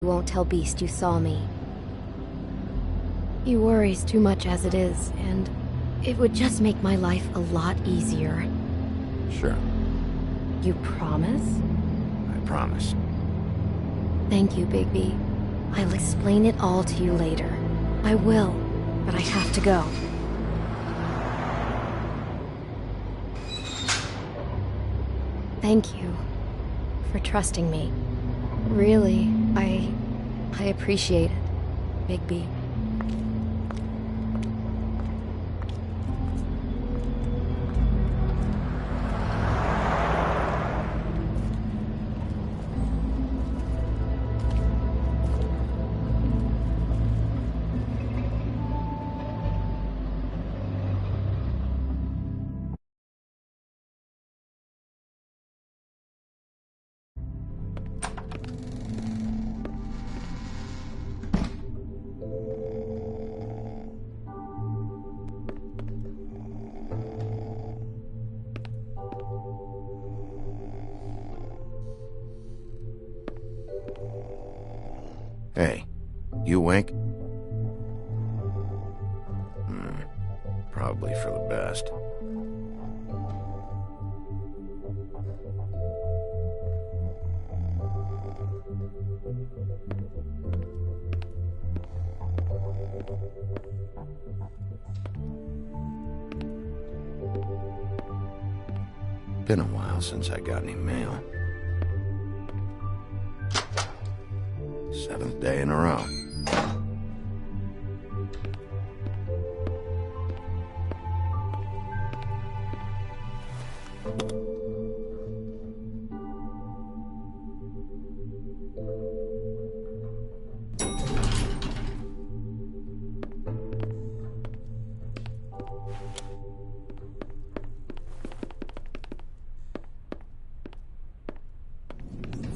You won't tell Beast you saw me. He worries too much as it is, and it would just make my life a lot easier. Sure. You promise? I promise. Thank you, Bigby. I'll explain it all to you later. I will, but I have to go. Thank you for trusting me. Really, I appreciate it, Bigby. Hey, you wink? Probably for the best. Been a while since I got any mail. 7th day in a row.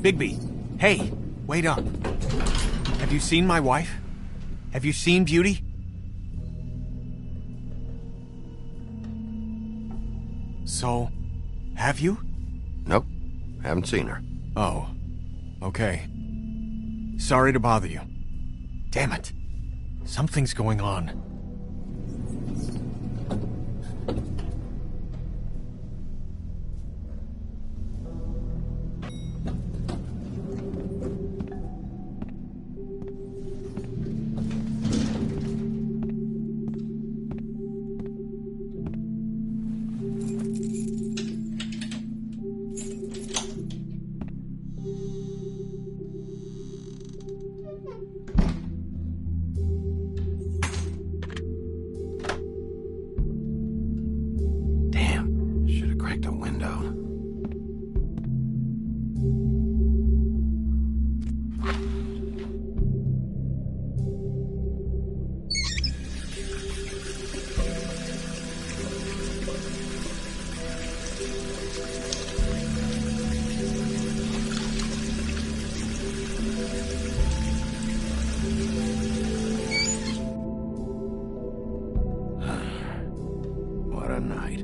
Bigby, hey, wait up. Have you seen my wife? Have you seen Beauty? So, have you? Nope, haven't seen her. Oh, okay. Sorry to bother you. Damn it. Something's going on. Cracked a window. What a night.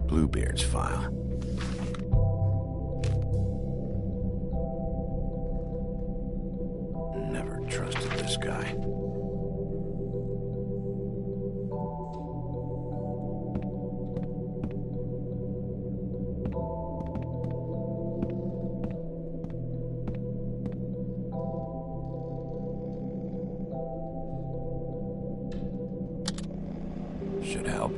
Bluebeard's file. Never trusted this guy. Should help.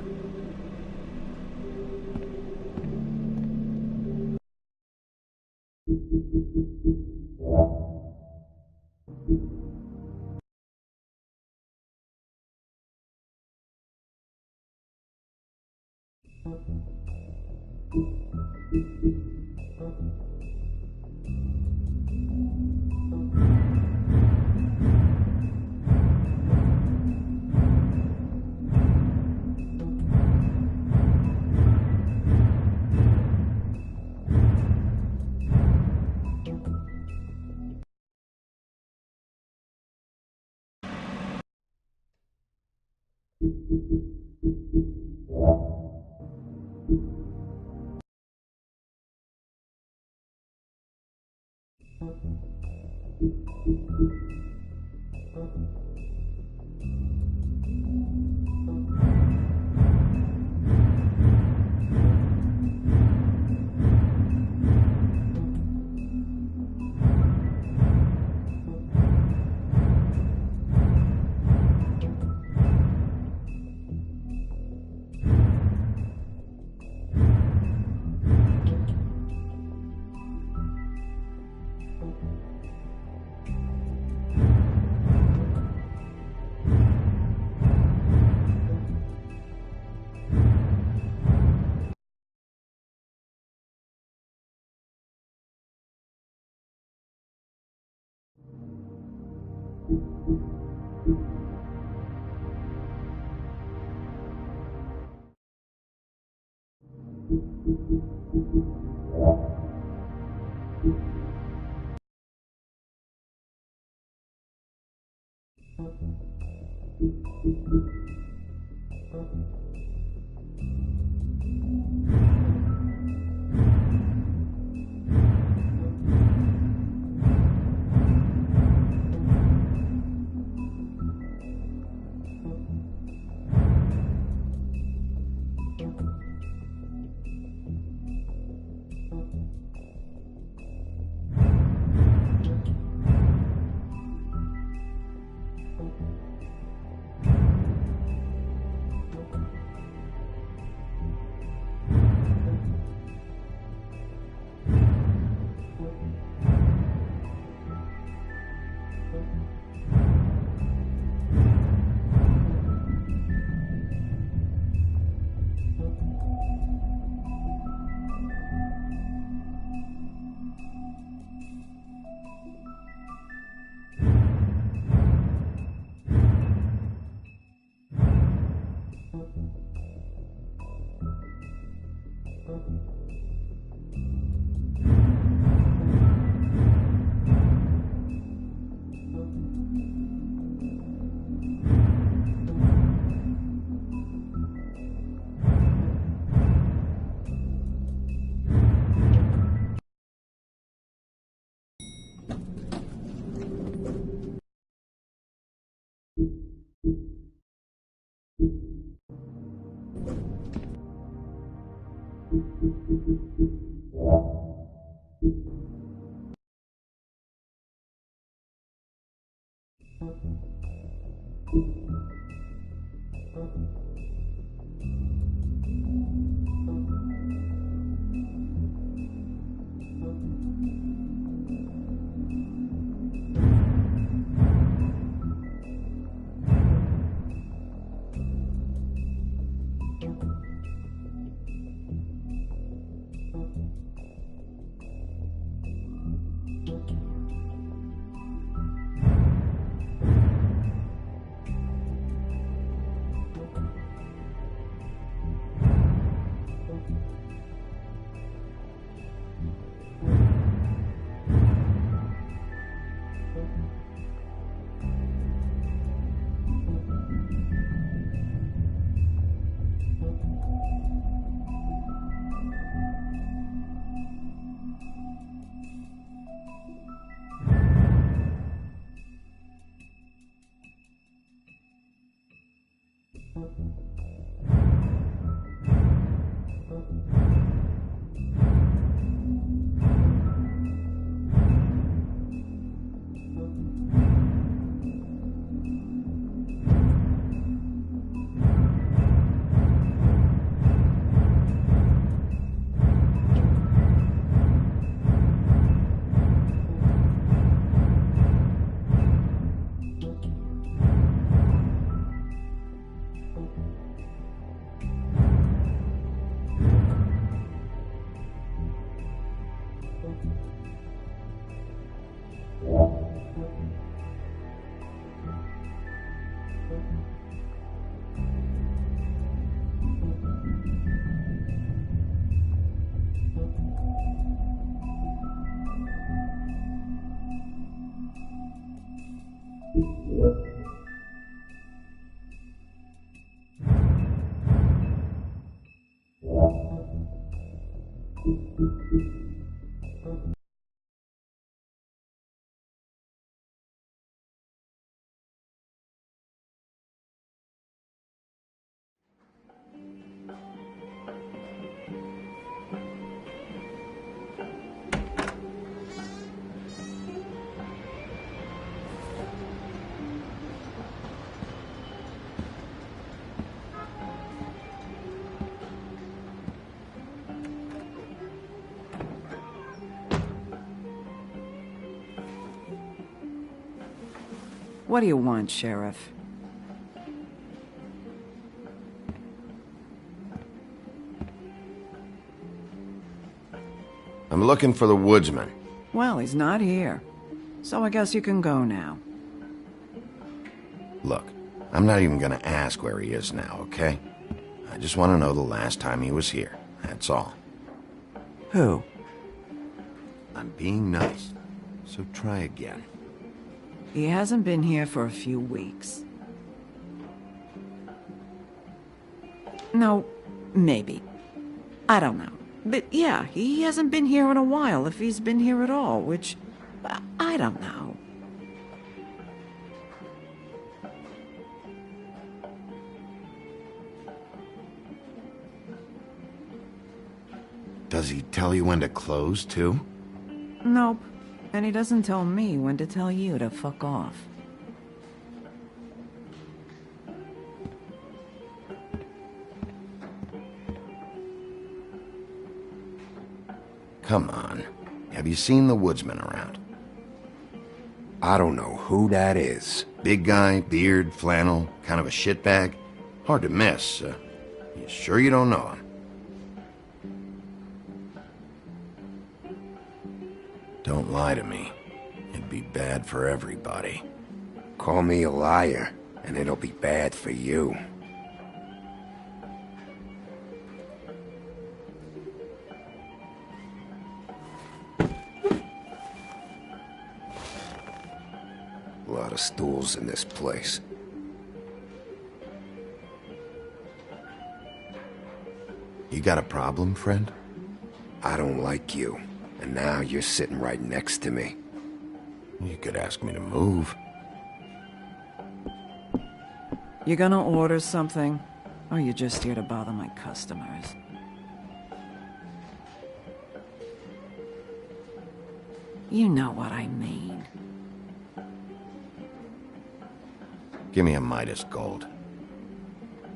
What do you want, Sheriff? I'm looking for the woodsman. Well, he's not here. So I guess you can go now. Look, I'm not even gonna ask where he is now, okay? I just want to know the last time he was here. That's all. Who? I'm being nice, so try again. He hasn't been here for a few weeks. No, maybe. I don't know. But yeah, he hasn't been here in a while, if he's been here at all, which... I don't know. Does he tell you when to close, too? Nope. And he doesn't tell me when to tell you to fuck off. Come on. Have you seen the woodsman around? I don't know who that is. Big guy, beard, flannel, kind of a shitbag. Hard to miss. You sure you don't know him? Don't lie to me. It'd be bad for everybody. Call me a liar, and it'll be bad for you. A lot of stools in this place. You got a problem, friend? I don't like you, and now you're sitting right next to me. You could ask me to move. You gonna order something? Or you just here to bother my customers? You know what I mean. Give me a Midas Gold.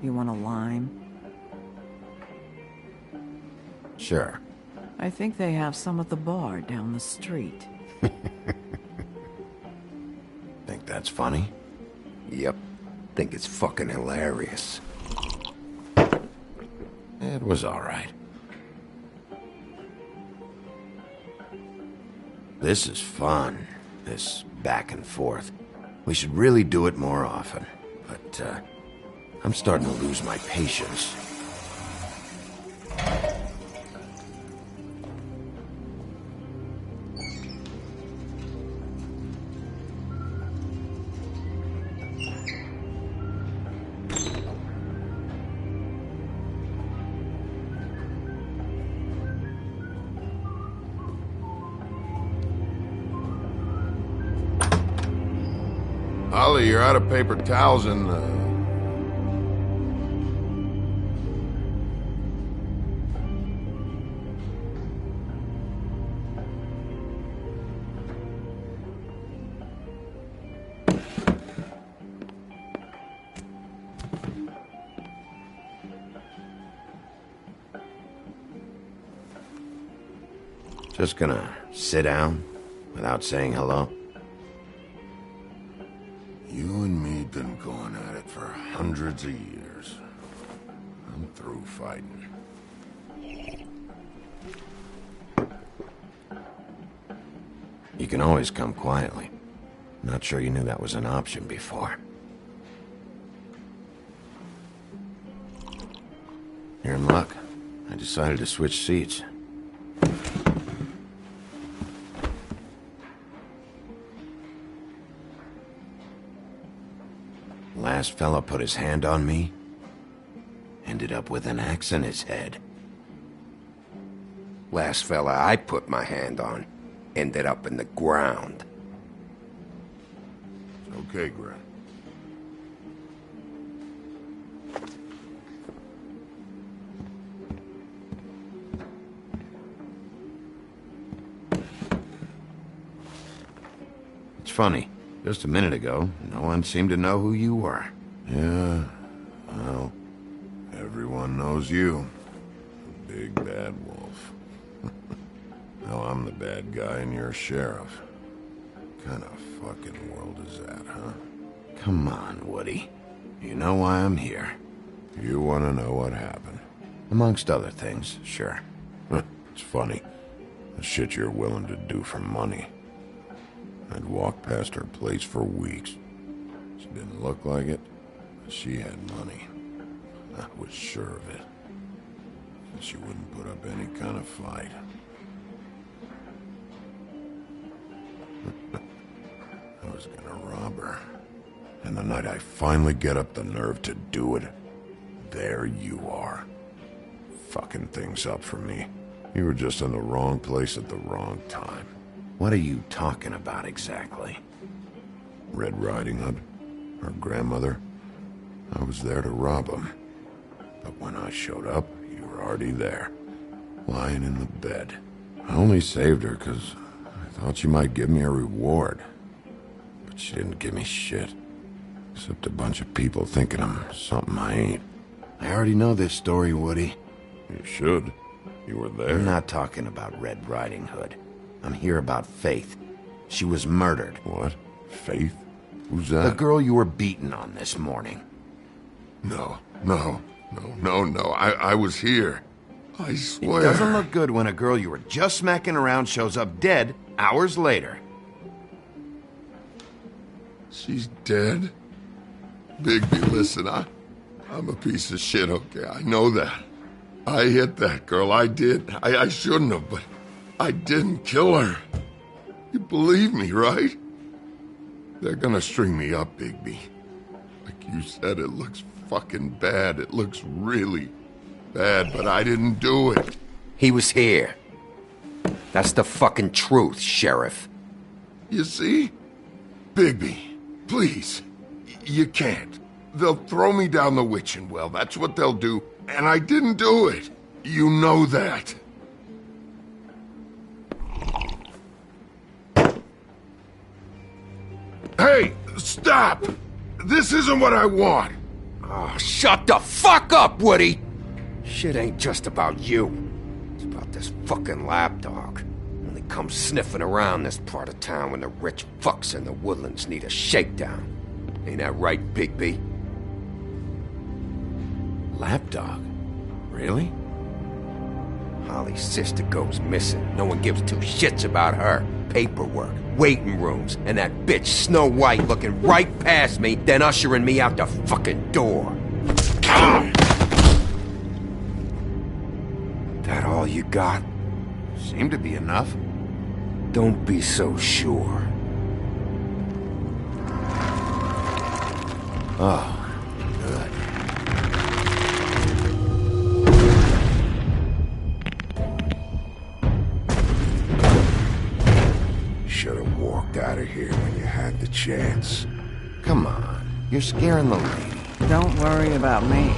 You want a lime? Sure. I think they have some at the bar down the street. Think that's funny? Yep. Think it's fucking hilarious. It was all right. This is fun, this back and forth. We should really do it more often, but I'm starting to lose my patience. Ollie, you're out of paper towels and just gonna sit down without saying hello? You and me been going at it for hundreds of years. I'm through fighting. You can always come quietly. Not sure you knew that was an option before. You're in luck. I decided to switch seats. Last fella put his hand on me, ended up with an axe in his head. Last fella I put my hand on ended up in the ground. Okay, Grant. It's funny. Just a minute ago, no one seemed to know who you were. Yeah, well, everyone knows you. The big bad wolf. Now I'm the bad guy and you're sheriff. What kind of fucking world is that, huh? Come on, Woody. You know why I'm here. You want to know what happened? Amongst other things, sure. It's funny. The shit you're willing to do for money. I'd walk past her place for weeks. She didn't look like it, but she had money. I was sure of it. And she wouldn't put up any kind of fight. I was gonna rob her. And the night I finally get up the nerve to do it, there you are. Fucking things up for me. You were just in the wrong place at the wrong time. What are you talking about exactly? Red Riding Hood, her grandmother. I was there to rob him. But when I showed up, you were already there, lying in the bed. I only saved her because I thought she might give me a reward. But she didn't give me shit. Except a bunch of people thinking I'm something I ain't. I already know this story, Woody. You should. You were there. I'm not talking about Red Riding Hood. I'm here about Faith. She was murdered. What? Faith? Who's that? The girl you were beating on this morning. No. I was here. I swear. It doesn't look good when a girl you were just smacking around shows up dead hours later. She's dead? Bigby, listen, I'm a piece of shit, okay? I know that. I hit that girl, I did. I shouldn't have, but I didn't kill her. You believe me, right? They're gonna string me up, Bigby. Like you said, it looks fucking bad. It looks really bad, but I didn't do it. He was here. That's the fucking truth, Sheriff. You see? Bigby, please. You can't. They'll throw me down the witching well. That's what they'll do. And I didn't do it. You know that. Hey, stop! This isn't what I want. Oh, shut the fuck up, Woody! Shit ain't just about you. It's about this fucking lapdog. Only comes sniffing around this part of town when the rich fucks in the woodlands need a shakedown. Ain't that right, Bigby? Lapdog? Really? Holly's sister goes missing. No one gives two shits about her. Paperwork, waiting rooms, and that bitch Snow White looking right past me, then ushering me out the fucking door. That all you got? Seemed to be enough. Don't be so sure. Oh, good. Should have walked out of here when you had the chance. Come on, you're scaring the lady. Don't worry about me.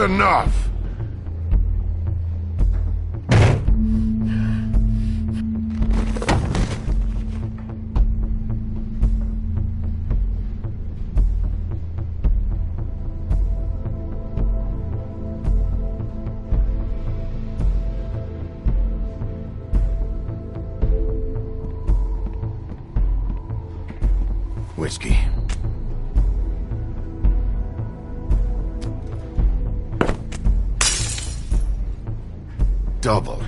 enough! Whiskey. Double.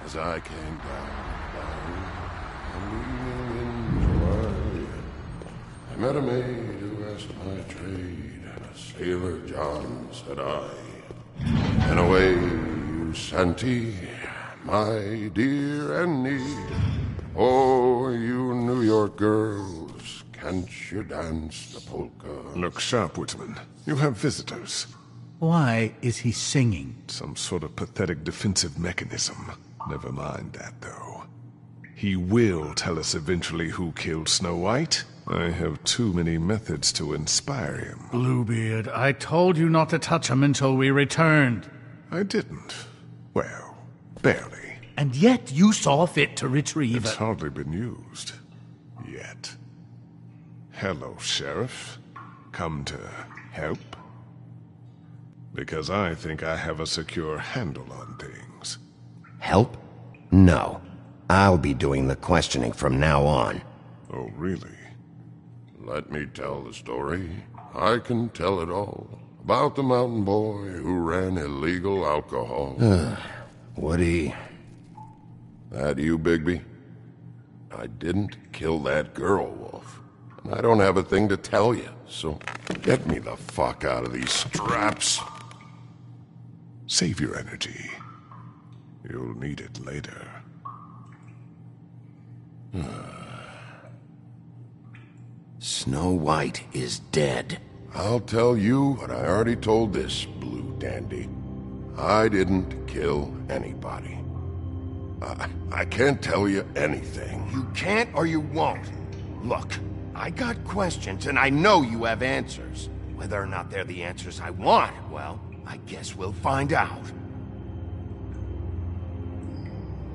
As I came down, I met a maid who asked my trade. Sailor John, said I, and away you Santy, my dear Annie. Oh, you New York girls, can't you dance the polka? Look sharp, Whitman. You have visitors. Why is he singing? Some sort of pathetic defensive mechanism. Never mind that, though. He will tell us eventually who killed Snow White. I have too many methods to inspire him. Bluebeard, I told you not to touch him until we returned. I didn't. Well, barely. And yet you saw fit to retrieve It's it. hardly been used. Yet. Hello, Sheriff. Come to help? Because I think I have a secure handle on things. Help? No. I'll be doing the questioning from now on. Oh, really? Let me tell the story. I can tell it all. About the mountain boy who ran illegal alcohol. Woody... That you, Bigby? I didn't kill that girl, Wolf. And I don't have a thing to tell you, so get me the fuck out of these straps. Save your energy. You'll need it later. Snow White is dead. I'll tell you what I already told this blue dandy. I didn't kill anybody. I can't tell you anything. You can't or you won't. Look, I got questions and I know you have answers. Whether or not they're the answers I want, well, I guess we'll find out.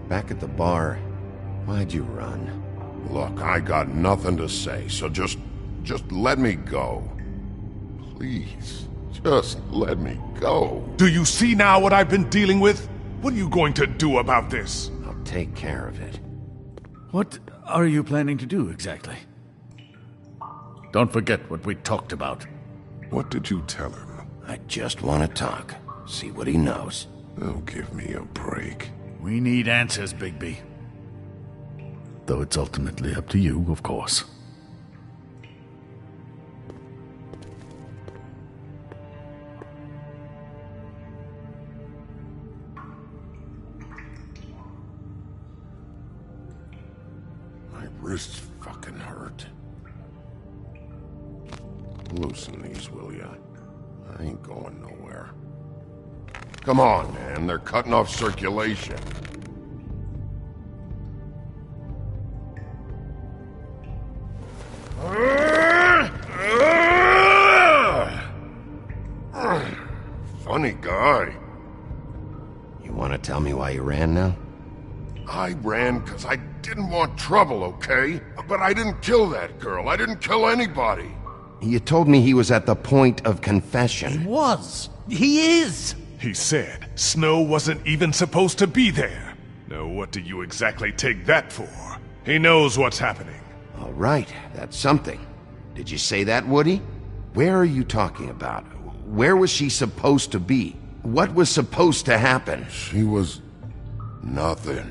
Back at the bar, why'd you run? Look, I got nothing to say, so just let me go. Please, just let me go. Do you see now what I've been dealing with? What are you going to do about this? I'll take care of it. What are you planning to do exactly? Don't forget what we talked about. What did you tell him? I just want to talk. See what he knows. Oh, give me a break. We need answers, Bigby. Though it's ultimately up to you, of course. My wrists fucking hurt. Loosen these, will ya? I ain't going nowhere. Come on, man. They're cutting off circulation. Funny guy. You want to tell me why you ran now? I ran because I didn't want trouble, okay? But I didn't kill that girl. I didn't kill anybody. You told me he was at the point of confession. He is! He said Snow wasn't even supposed to be there. Now what do you exactly take that for? He knows what's happening. All right, that's something. Did you say that, Woody? Where are you talking about? Where was she supposed to be? What was supposed to happen? She was... nothing.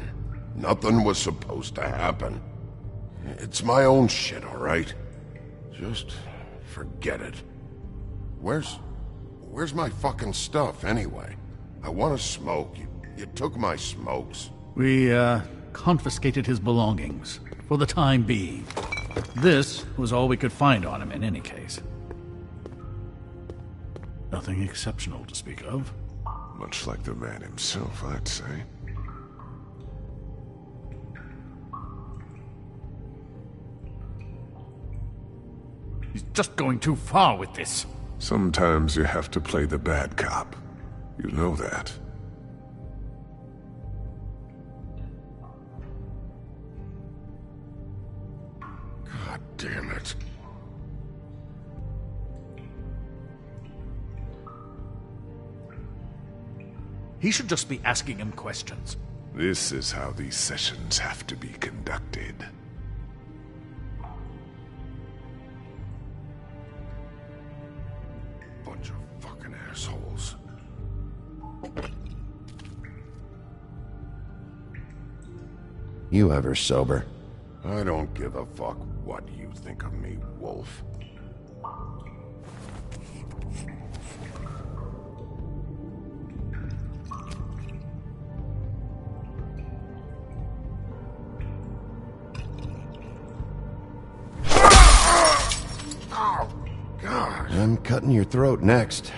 Nothing was supposed to happen. It's my own shit, all right? Just forget it. Where's my fucking stuff, anyway? I want to smoke. You took my smokes. We, confiscated his belongings, for the time being. This was all we could find on him in any case. Nothing exceptional to speak of. Much like the man himself, I'd say. He's just going too far with this. Sometimes you have to play the bad cop. You know that. God damn it. He should just be asking him questions. This is how these sessions have to be conducted. Bunch of fucking assholes. You ever sober? I don't give a fuck what you think of me, Wolf. I'm cutting your throat next.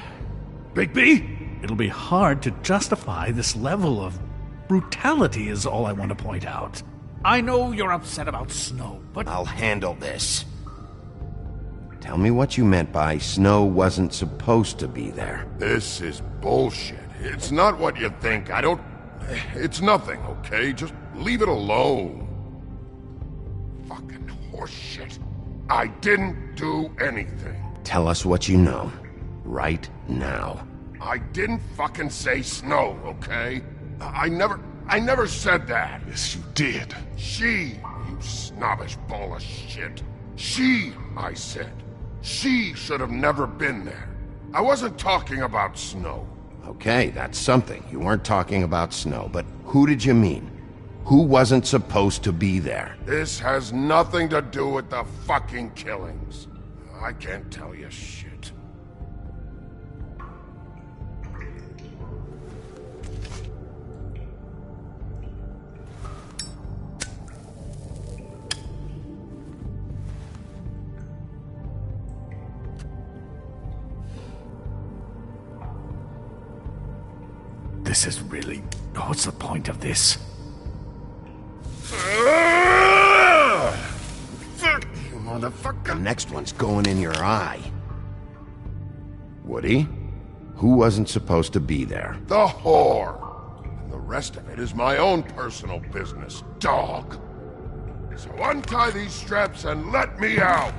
Bigby! It'll be hard to justify this level of brutality is all I want to point out. I know you're upset about Snow, but... I'll handle this. Tell me what you meant by Snow wasn't supposed to be there. This is bullshit. It's not what you think. I don't... It's nothing, okay? Just leave it alone. Fucking horseshit. I didn't do anything. Tell us what you know. Right now. I didn't fucking say Snow, okay? I never said that. Yes, you did. She, you snobbish ball of shit. She, I said. She should have never been there. I wasn't talking about Snow. Okay, that's something. You weren't talking about Snow, but who did you mean? Who wasn't supposed to be there? This has nothing to do with the fucking killings. I can't tell you shit. This is really... What's the point of this? Fuck you, motherfucker. The next one's going in your eye. Woody? Who wasn't supposed to be there? The whore. And the rest of it is my own personal business, dog. So untie these straps and let me out.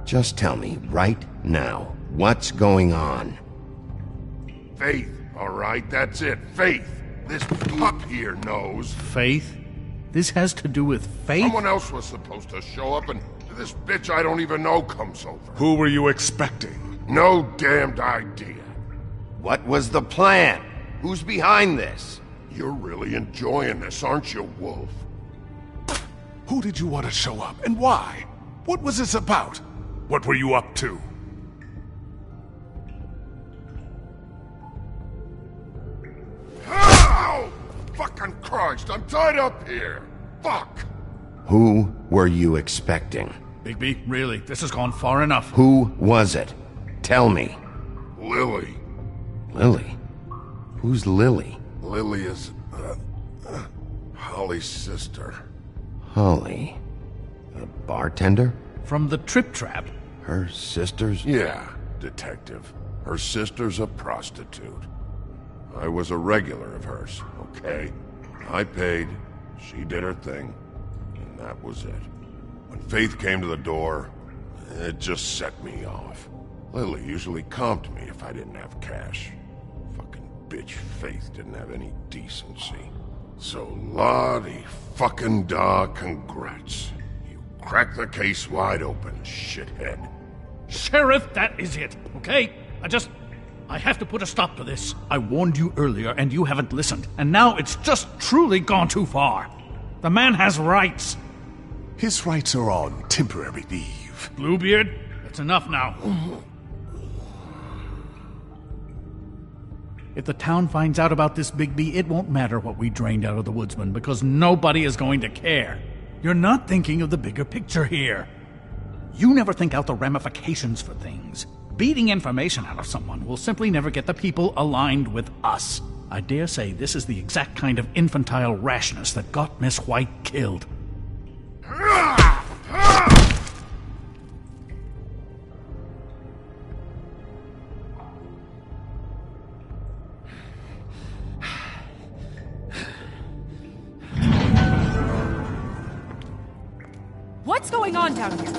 Just tell me, right now, what's going on? Faith, all right? That's it. Faith. This pup here knows. Faith? This has to do with faith? Someone else was supposed to show up, and this bitch I don't even know comes over. Who were you expecting? No damned idea. What was the plan? Who's behind this? You're really enjoying this, aren't you, Wolf? Who did you want to show up, and why? What was this about? What were you up to? Ow! Fucking Christ, I'm tied up here. Fuck! Who were you expecting? Bigby, really, this has gone far enough. Who was it? Tell me. Lily. Lily? Who's Lily? Lily is, Holly's sister. Holly. A bartender? From the Trip Trap. Her sister's? Yeah, detective. Her sister's a prostitute. I was a regular of hers, okay? I paid, she did her thing, and that was it. When Faith came to the door, it just set me off. Lily usually comped me if I didn't have cash. Fucking bitch Faith didn't have any decency. So Lottie fucking da, congrats. You cracked the case wide open, shithead. Sheriff, that is it, okay? I have to put a stop to this. I warned you earlier, and you haven't listened. And now it's just truly gone too far. The man has rights. His rights are on temporary leave. Bluebeard, that's enough now. If the town finds out about this, Bigby, it won't matter what we drained out of the woodsman, because nobody is going to care. You're not thinking of the bigger picture here. You never think out the ramifications for things. Beating information out of someone will simply never get the people aligned with us. I dare say this is the exact kind of infantile rashness that got Miss White killed. What's going on down here?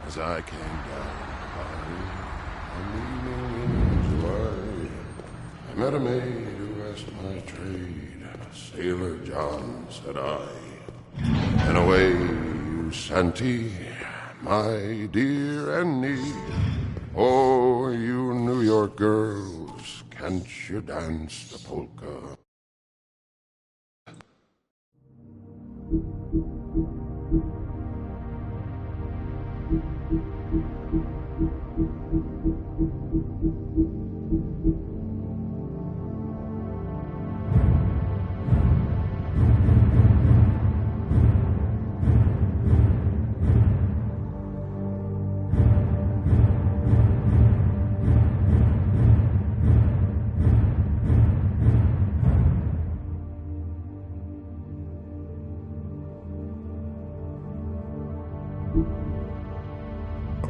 As I came met a maid who asked my trade. Sailor John, said I. And away you Santy, my dear Annie. Oh, you New York girls, can't you dance the polka?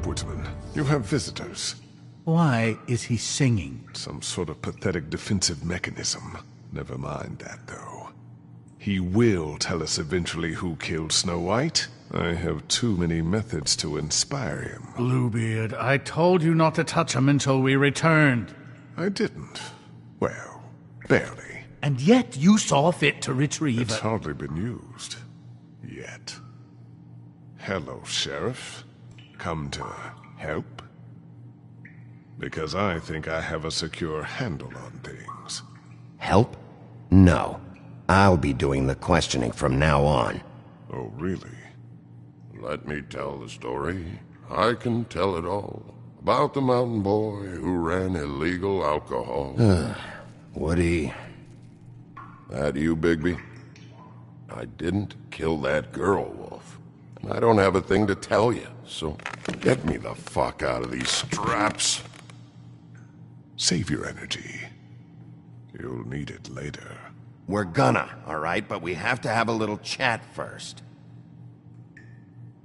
Woodsman, you have visitors. Why is he singing? Some sort of pathetic defensive mechanism. Never mind that, though. He will tell us eventually who killed Snow White. I have too many methods to inspire him. Bluebeard, I told you not to touch him until we returned. I didn't. Well, barely. And yet you saw fit to retrieve It's it. hardly been used. Yet. Hello, Sheriff. Come to help? Because I think I have a secure handle on things. Help? No. I'll be doing the questioning from now on. Oh, really? Let me tell the story. I can tell it all. About the mountain boy who ran illegal alcohol. Woody... That you, Bigby? I didn't kill that girl, Wolf. I don't have a thing to tell you, so get me the fuck out of these straps. Save your energy. You'll need it later. We're gonna, all right? But we have to have a little chat first.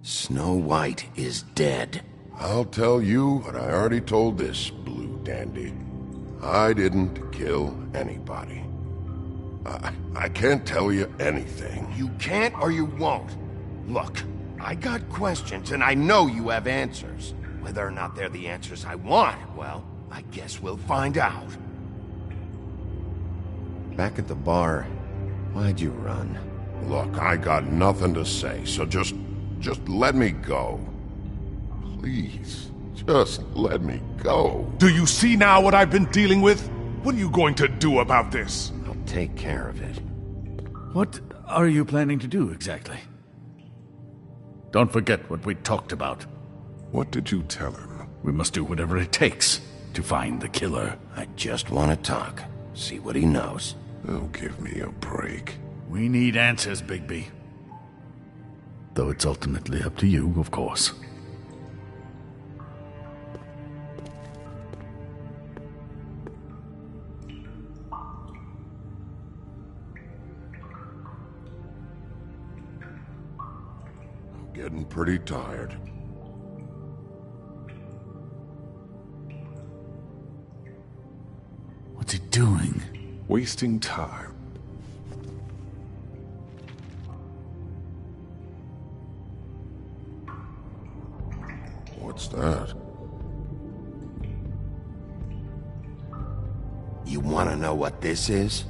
Snow White is dead. I'll tell you what I already told this blue dandy. I didn't kill anybody. I can't tell you anything. You can't or you won't. Look, I got questions and I know you have answers. Whether or not they're the answers I want, well, I guess we'll find out. Back at the bar, why'd you run? Look, I got nothing to say, so just let me go. Please, just let me go. Do you see now what I've been dealing with? What are you going to do about this? I'll take care of it. What are you planning to do exactly? Don't forget what we talked about. What did you tell him? We must do whatever it takes to find the killer. I just want to talk. See what he knows. Oh, give me a break. We need answers, Bigby. Though it's ultimately up to you, of course. I'm getting pretty tired. What's he doing? Wasting time. What's that? You want to know what this is?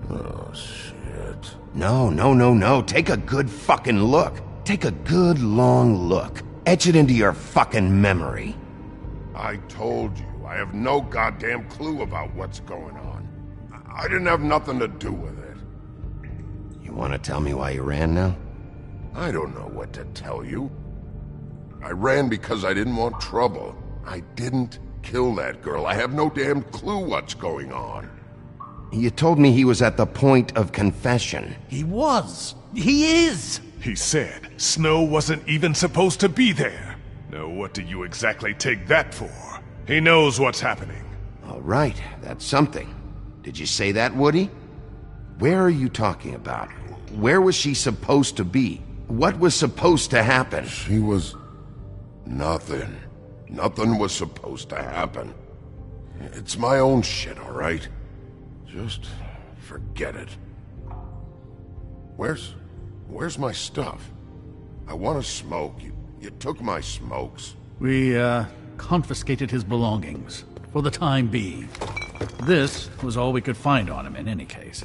Oh, shit. No. Take a good fucking look. Take a good long look. Etch it into your fucking memory. I told you, I have no goddamn clue about what's going on. I didn't have nothing to do with it. You want to tell me why you ran now? I don't know what to tell you. I ran because I didn't want trouble. I didn't kill that girl. I have no damn clue what's going on. You told me he was at the point of confession. He was. He is. He said Snow wasn't even supposed to be there. Now what do you exactly take that for? He knows what's happening. All right, that's something. Did you say that, Woody? Where are you talking about? Where was she supposed to be? What was supposed to happen? She was... nothing. Nothing was supposed to happen. It's my own shit, all right? Just forget it. Where's my stuff? I want to smoke. You took my smokes. We, confiscated his belongings, for the time being. This was all we could find on him in any case.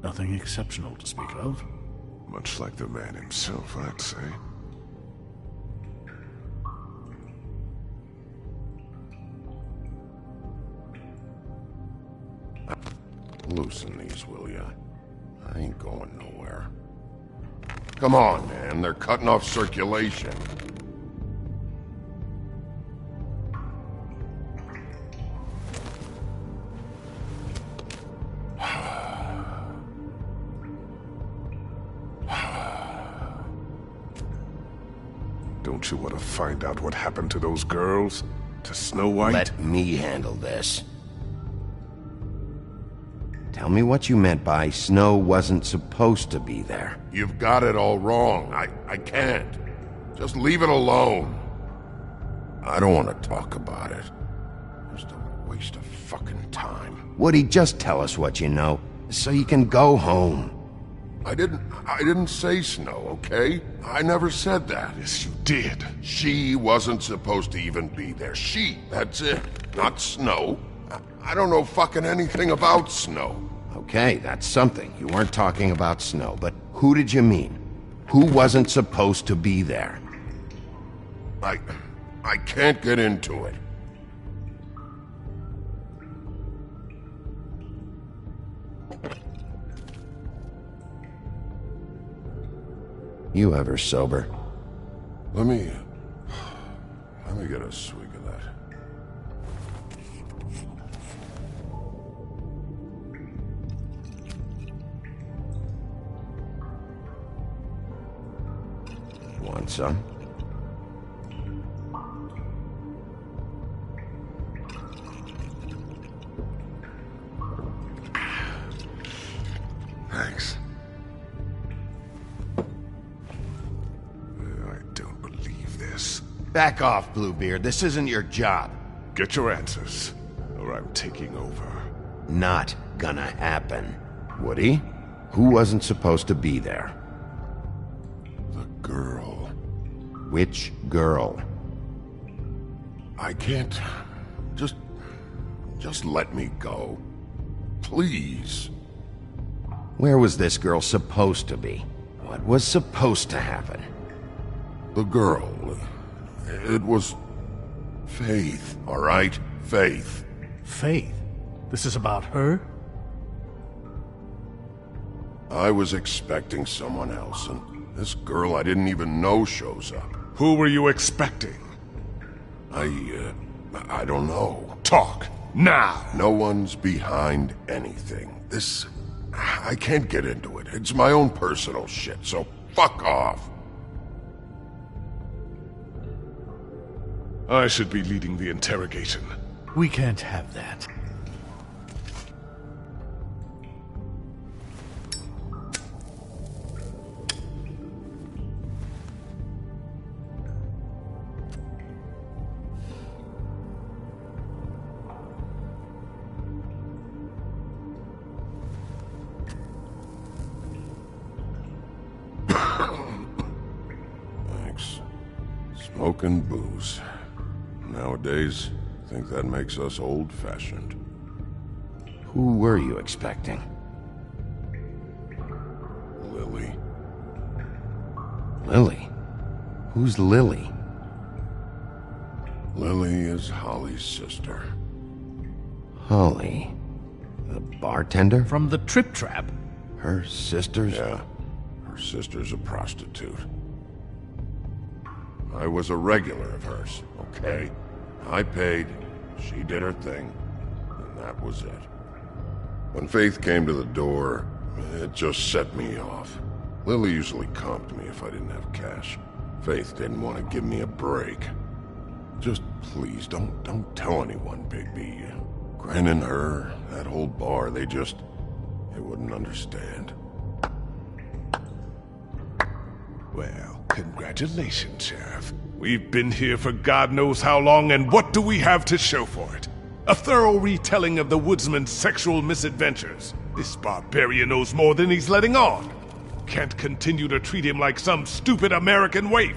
Nothing exceptional to speak of. Much like the man himself, I'd say. Loosen these, will ya? I ain't going nowhere. Come on, man. They're cutting off circulation. Don't you want to find out what happened to those girls? To Snow White? Let me handle this. Tell me what you meant by Snow wasn't supposed to be there. You've got it all wrong. I can't. Just leave it alone. I don't want to talk about it. Just a waste of fucking time. Woody, just tell us what you know, so you can go home. I didn't say Snow, okay? I never said that. Yes, you did. She wasn't supposed to even be there. She, that's it. Not Snow. I don't know fucking anything about Snow. Okay, that's something. You weren't talking about Snow, but who did you mean? Who wasn't supposed to be there? I can't get into it. You ever sober? Let me get a swig of that. Want some? Thanks. I don't believe this. Back off, Bluebeard. This isn't your job. Get your answers, or I'm taking over. Not gonna happen. Woody, who wasn't supposed to be there? The girl. Which girl? I can't. Just let me go. Please. Where was this girl supposed to be? What was supposed to happen? The girl. It was Faith, all right? Faith. Faith? This is about her? I was expecting someone else, and this girl I didn't even know shows up. Who were you expecting? I don't know. Talk, now! No one's behind anything. I can't get into it. It's my own personal shit, so fuck off. I should be leading the interrogation. We can't have that. Thanks. Smoking booze. Nowadays, I think that makes us old-fashioned. Who were you expecting? Lily. Lily? Who's Lily? Lily is Holly's sister. Holly? The bartender? From the Trip Trap? Her sister's? Yeah. Her sister's a prostitute. I was a regular of hers, okay? I paid, she did her thing, and that was it. When Faith came to the door, it just set me off. Lily usually comped me if I didn't have cash. Faith didn't want to give me a break. Just please, don't tell anyone, Bigby. Gren and her, that whole bar, they wouldn't understand. Well, congratulations, Sheriff. We've been here for God knows how long, and what do we have to show for it? A thorough retelling of the woodsman's sexual misadventures. This barbarian knows more than he's letting on. Can't continue to treat him like some stupid American waif.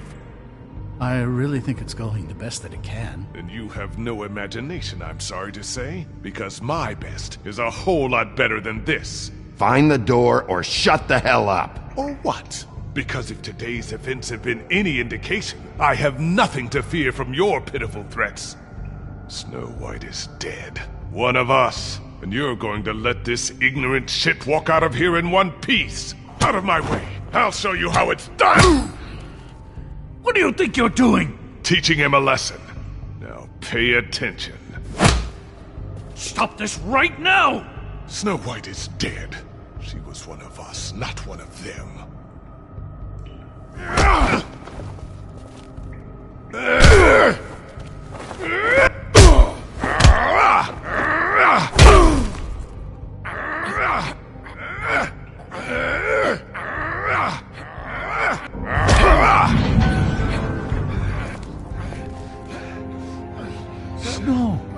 I really think it's going the best that it can. And you have no imagination, I'm sorry to say, because my best is a whole lot better than this. Find the door or shut the hell up. Or what? Because if today's events have been any indication, I have nothing to fear from your pitiful threats. Snow White is dead. One of us. And you're going to let this ignorant shit walk out of here in one piece. Out of my way. I'll show you how it's done! What do you think you're doing? Teaching him a lesson. Now pay attention. Stop this right now! Snow White is dead. She was one of us, not one of them. Snow!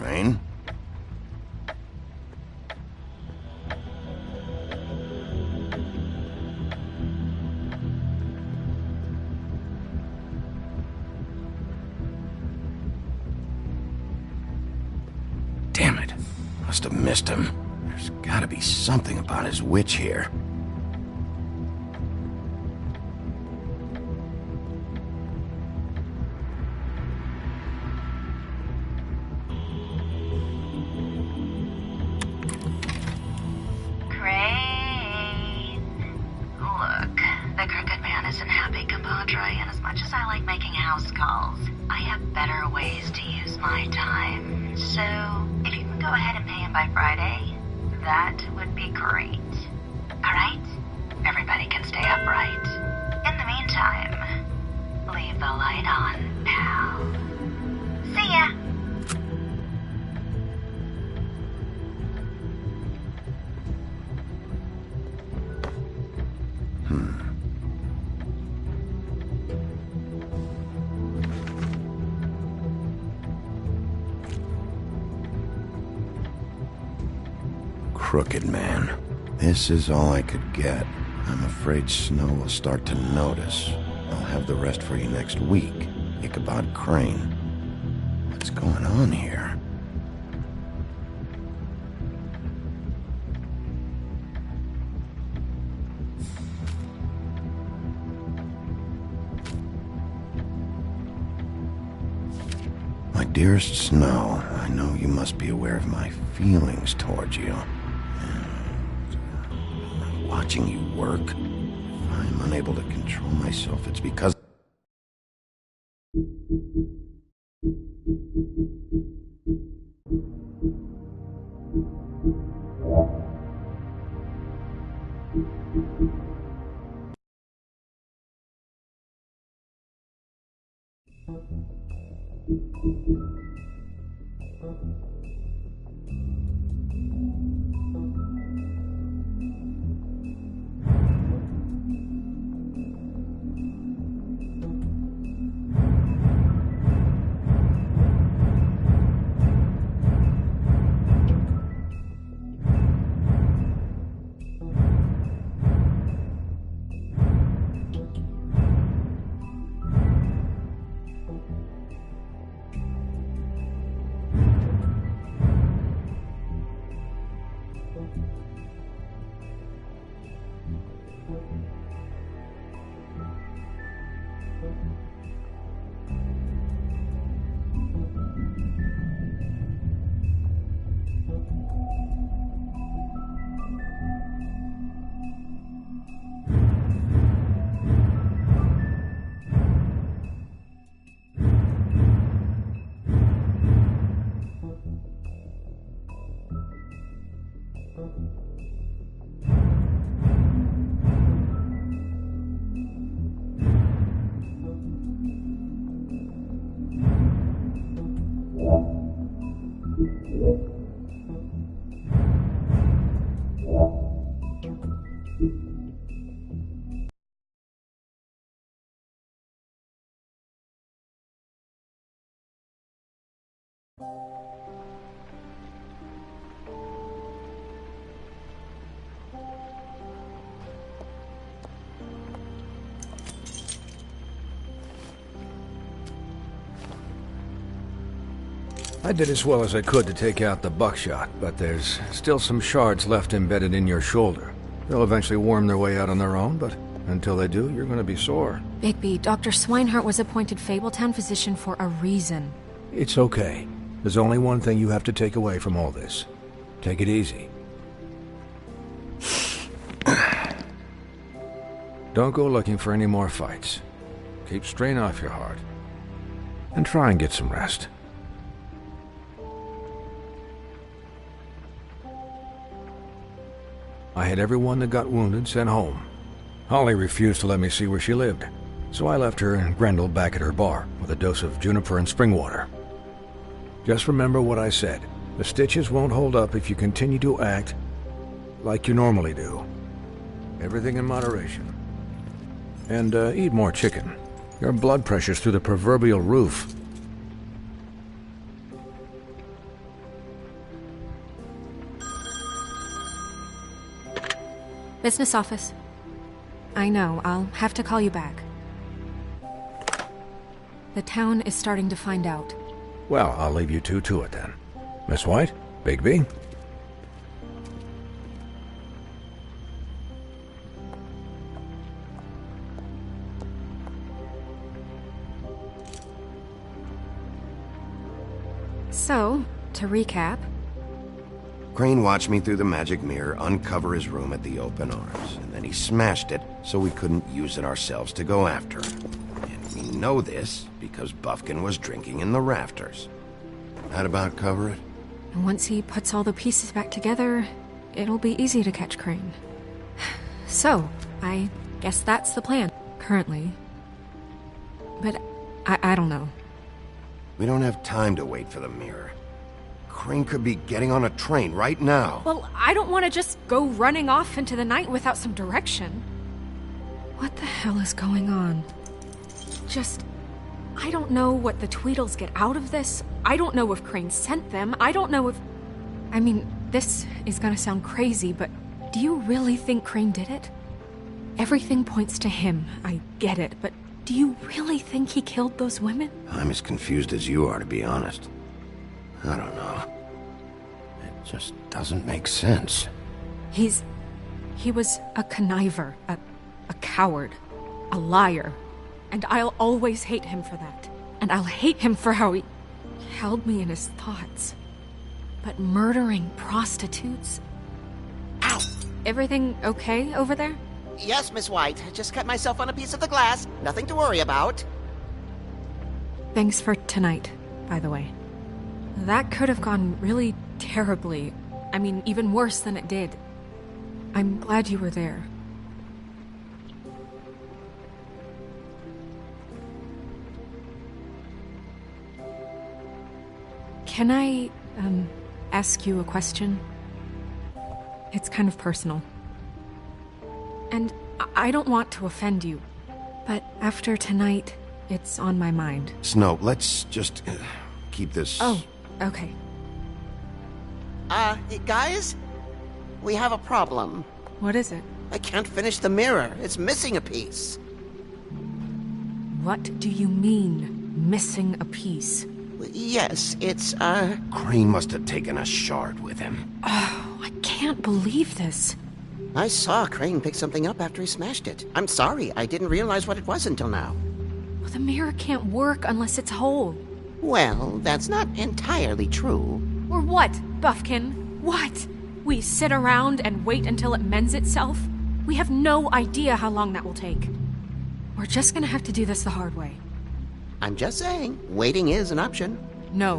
Crane? Damn it. Must have missed him. There's gotta be something about his witch here. Crooked man. This is all I could get. I'm afraid Snow will start to notice. I'll have the rest for you next week. Ichabod Crane. What's going on here? My dearest Snow, I know you must be aware of my feelings towards you. Watching you work, if I'm unable to control myself, it's because... I did as well as I could to take out the buckshot, but there's still some shards left embedded in your shoulder. They'll eventually worm their way out on their own, but until they do, you're gonna be sore. Bigby, Dr. Swinehart was appointed Fabletown physician for a reason. It's okay. There's only one thing you have to take away from all this. Take it easy. Don't go looking for any more fights. Keep strain off your heart. And try and get some rest. I had everyone that got wounded sent home. Holly refused to let me see where she lived, so I left her and Grendel back at her bar with a dose of juniper and spring water. Just remember what I said. The stitches won't hold up if you continue to act like you normally do. Everything in moderation. And eat more chicken. Your blood pressure's through the proverbial roof. Business office. I know, I'll have to call you back. The town is starting to find out. Well, I'll leave you two to it then. Miss White? Bigby? So, to recap... Crane watched me through the magic mirror uncover his room at the open arms, and then he smashed it so we couldn't use it ourselves to go after him. And we know this because Buffkin was drinking in the rafters. That about cover it? And once he puts all the pieces back together, it'll be easy to catch Crane. So, I guess that's the plan, currently. But I don't know. We don't have time to wait for the mirror. Crane could be getting on a train right now. Well, I don't want to just go running off into the night without some direction. What the hell is going on? I don't know what the Tweedles get out of this. I don't know if Crane sent them. I don't know if... I mean, this is gonna sound crazy, but do you really think Crane did it? Everything points to him. I get it, but do you really think he killed those women? I'm as confused as you are, to be honest. I don't know. It just doesn't make sense. He was a conniver, a coward, a liar. And I'll always hate him for that. And I'll hate him for how he held me in his thoughts. But murdering prostitutes? Ow! Everything okay over there? Yes, Miss White. Just cut myself on a piece of the glass. Nothing to worry about. Thanks for tonight, by the way. That could have gone really terribly. I mean, even worse than it did. I'm glad you were there. Can I, ask you a question? It's kind of personal. And I don't want to offend you, but after tonight, it's on my mind. Snow, let's just keep this... Oh, okay. Guys? We have a problem. What is it? I can't finish the mirror. It's missing a piece. What do you mean, missing a piece? Yes, it's, Crane must have taken a shard with him. Oh, I can't believe this. I saw Crane pick something up after he smashed it. I'm sorry, I didn't realize what it was until now. Well, the mirror can't work unless it's whole. Well, that's not entirely true. Or what, Buffkin? What? We sit around and wait until it mends itself? We have no idea how long that will take. We're just gonna have to do this the hard way. I'm just saying, waiting is an option. No.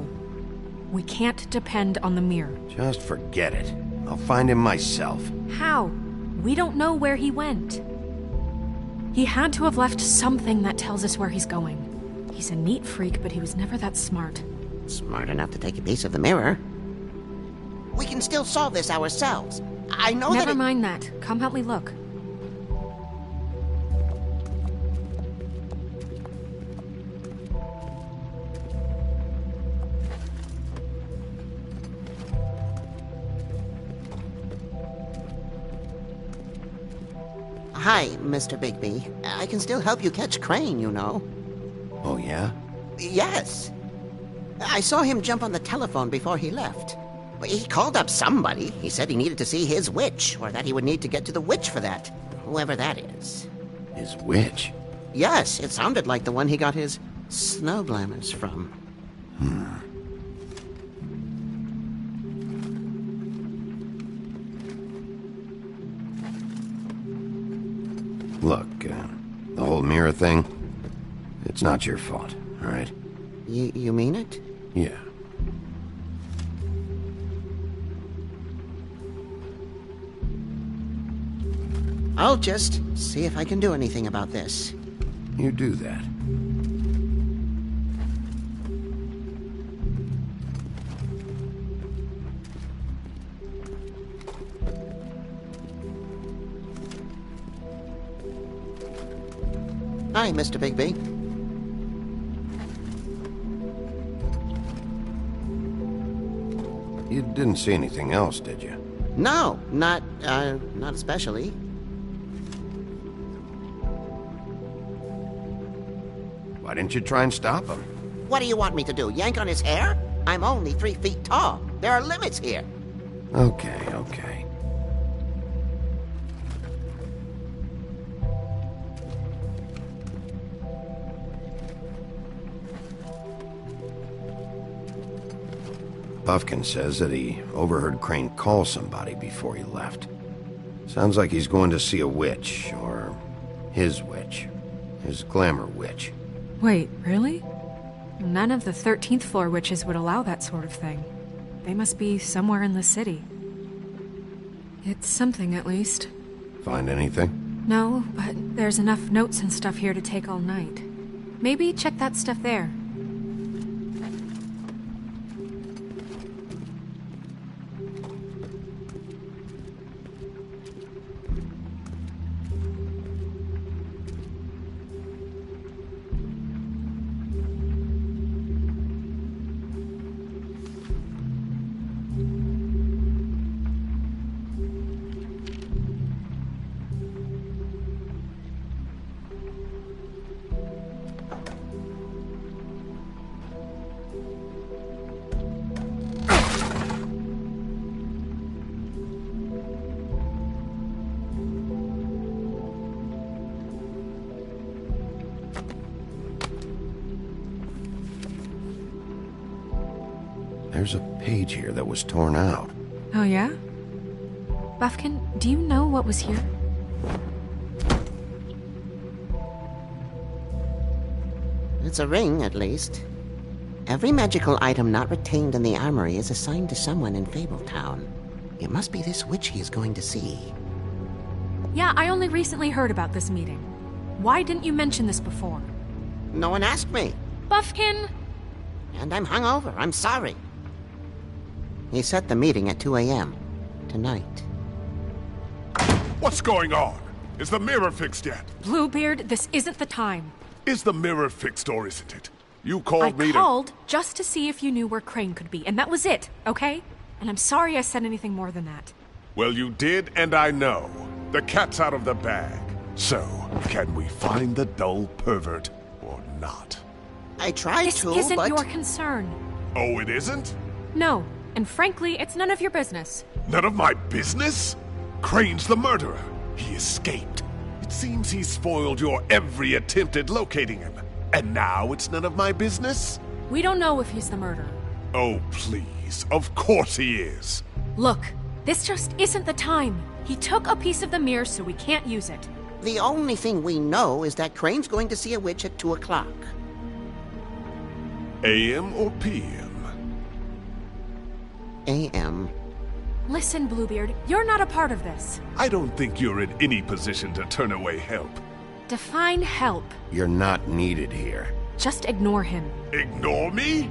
We can't depend on the mirror. Just forget it. I'll find him myself. How? We don't know where he went. He had to have left something that tells us where he's going. He's a neat freak, but he was never that smart. Smart enough to take a piece of the mirror. We can still solve this ourselves. I know that. Never mind that. Come help me look. Hi, Mr. Bigby. I can still help you catch Crane, you know. Oh, yeah? Yes. I saw him jump on the telephone before he left. He called up somebody. He said he needed to see his witch, or that he would need to get to the witch for that. Whoever that is. His witch? Yes, it sounded like the one he got his snow glamours from. Look, the whole mirror thing, it's not your fault, all right? You mean it? Yeah. I'll just see if I can do anything about this. You do that. Hi, Mr. Bigby. You didn't see anything else, did you? No, not especially. Why didn't you try and stop him? What do you want me to do, yank on his hair? I'm only 3 feet tall. There are limits here. Okay. Buffkin says that he overheard Crane call somebody before he left. Sounds like he's going to see a witch, or his witch. His glamour witch. Wait, really? None of the 13th floor witches would allow that sort of thing. They must be somewhere in the city. It's something, at least. Find anything? No, but there's enough notes and stuff here to take all night. Maybe check that stuff there. There's a page here that was torn out. Oh, yeah? Buffkin, do you know what was here? It's a ring, at least. Every magical item not retained in the armory is assigned to someone in Fabletown. It must be this witch he is going to see. Yeah, I only recently heard about this meeting. Why didn't you mention this before? No one asked me. Buffkin! And I'm hungover. I'm sorry. He set the meeting at 2 a.m. tonight. What's going on? Is the mirror fixed yet? Bluebeard, this isn't the time. Is the mirror fixed or isn't it? You called me I called just to see if you knew where Crane could be, and that was it, okay? And I'm sorry I said anything more than that. Well, you did, and I know. The cat's out of the bag. So, can we find the dull pervert or not? I tried this to, isn't but... your concern. Oh, it isn't? No, and frankly, it's none of your business. None of my business? Crane's the murderer. He escaped. It seems he's foiled your every attempt at locating him. And now it's none of my business? We don't know if he's the murderer. Oh, please. Of course he is. Look, this just isn't the time. He took a piece of the mirror, so we can't use it. The only thing we know is that Crane's going to see a witch at 2 o'clock. AM or PM? AM. Listen, Bluebeard, you're not a part of this. I don't think you're in any position to turn away help. Define help. You're not needed here. Just ignore him. Ignore me?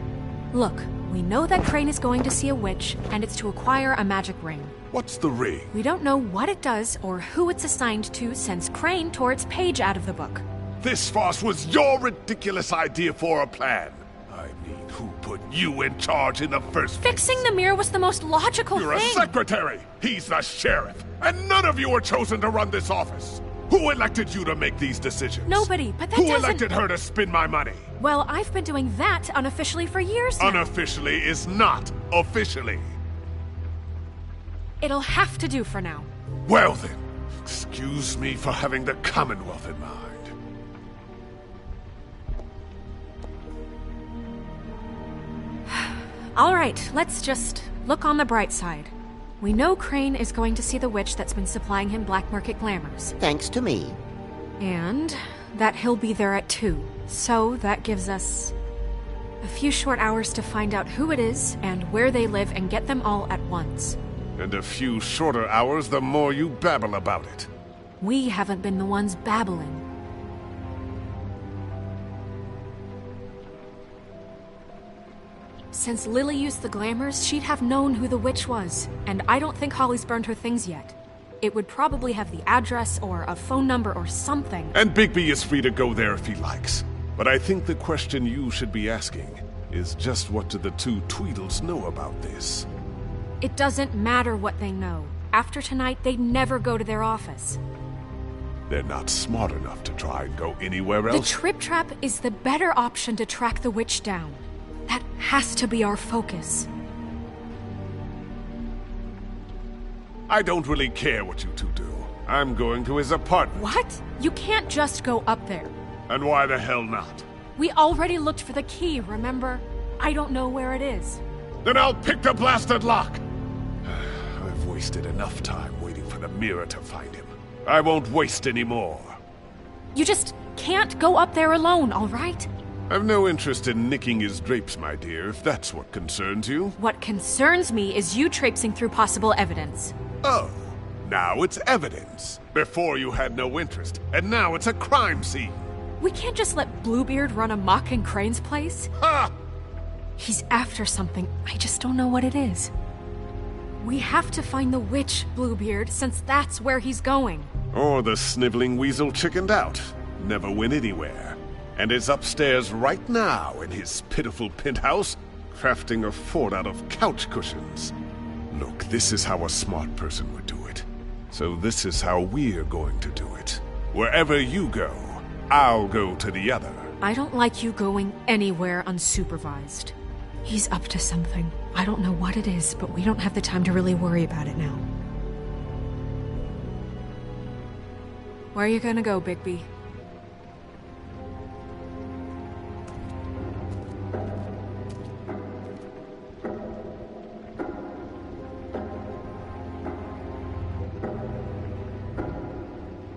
Look, we know that Crane is going to see a witch, and it's to acquire a magic ring. What's the ring? We don't know what it does or who it's assigned to since Crane tore its page out of the book. This farce was your ridiculous idea for a plan. I mean, who put you in charge in the first place? Fixing the mirror was the most logical You're thing. a secretary! He's the sheriff! And none of you were chosen to run this office! Who elected you to make these decisions? Nobody, but that Who doesn't... elected her to spend my money? Well, I've been doing that unofficially for years now. Unofficially is not officially. It'll have to do for now. Well then, excuse me for having the Commonwealth in mind. All right, let's just look on the bright side. We know Crane is going to see the witch that's been supplying him black market glamours. Thanks to me. And that he'll be there at 2. So that gives us a few short hours to find out who it is and where they live and get them all at once. And a few shorter hours the more you babble about it. We haven't been the ones babbling. Since Lily used the glamours, she'd have known who the witch was, and I don't think Holly's burned her things yet. It would probably have the address or a phone number or something. And Bigby is free to go there if he likes. But I think the question you should be asking is just what do the two Tweedles know about this? It doesn't matter what they know. After tonight, they'd never go to their office. They're not smart enough to try and go anywhere The else. Trip Trap is the better option to track the witch down. That has to be our focus. I don't really care what you two do. I'm going to his apartment. What? You can't just go up there. And why the hell not? We already looked for the key, remember? I don't know where it is. Then I'll pick the blasted lock! I've wasted enough time waiting for the mirror to find him. I won't waste any more. You just can't go up there alone, all right? I've no interest in nicking his drapes, my dear, if that's what concerns you. What concerns me is you traipsing through possible evidence. Oh, now it's evidence. Before you had no interest, and now it's a crime scene. We can't just let Bluebeard run amok in Crane's place. Ha! He's after something. I just don't know what it is. We have to find the witch, Bluebeard, since that's where he's going. Or the sniveling weasel chickened out. Never went anywhere. And is upstairs right now in his pitiful penthouse, crafting a fort out of couch cushions. Look, this is how a smart person would do it. So this is how we're going to do it. Wherever you go, I'll go to the other. I don't like you going anywhere unsupervised. He's up to something. I don't know what it is, but we don't have the time to really worry about it now. Where are you gonna go, Bigby?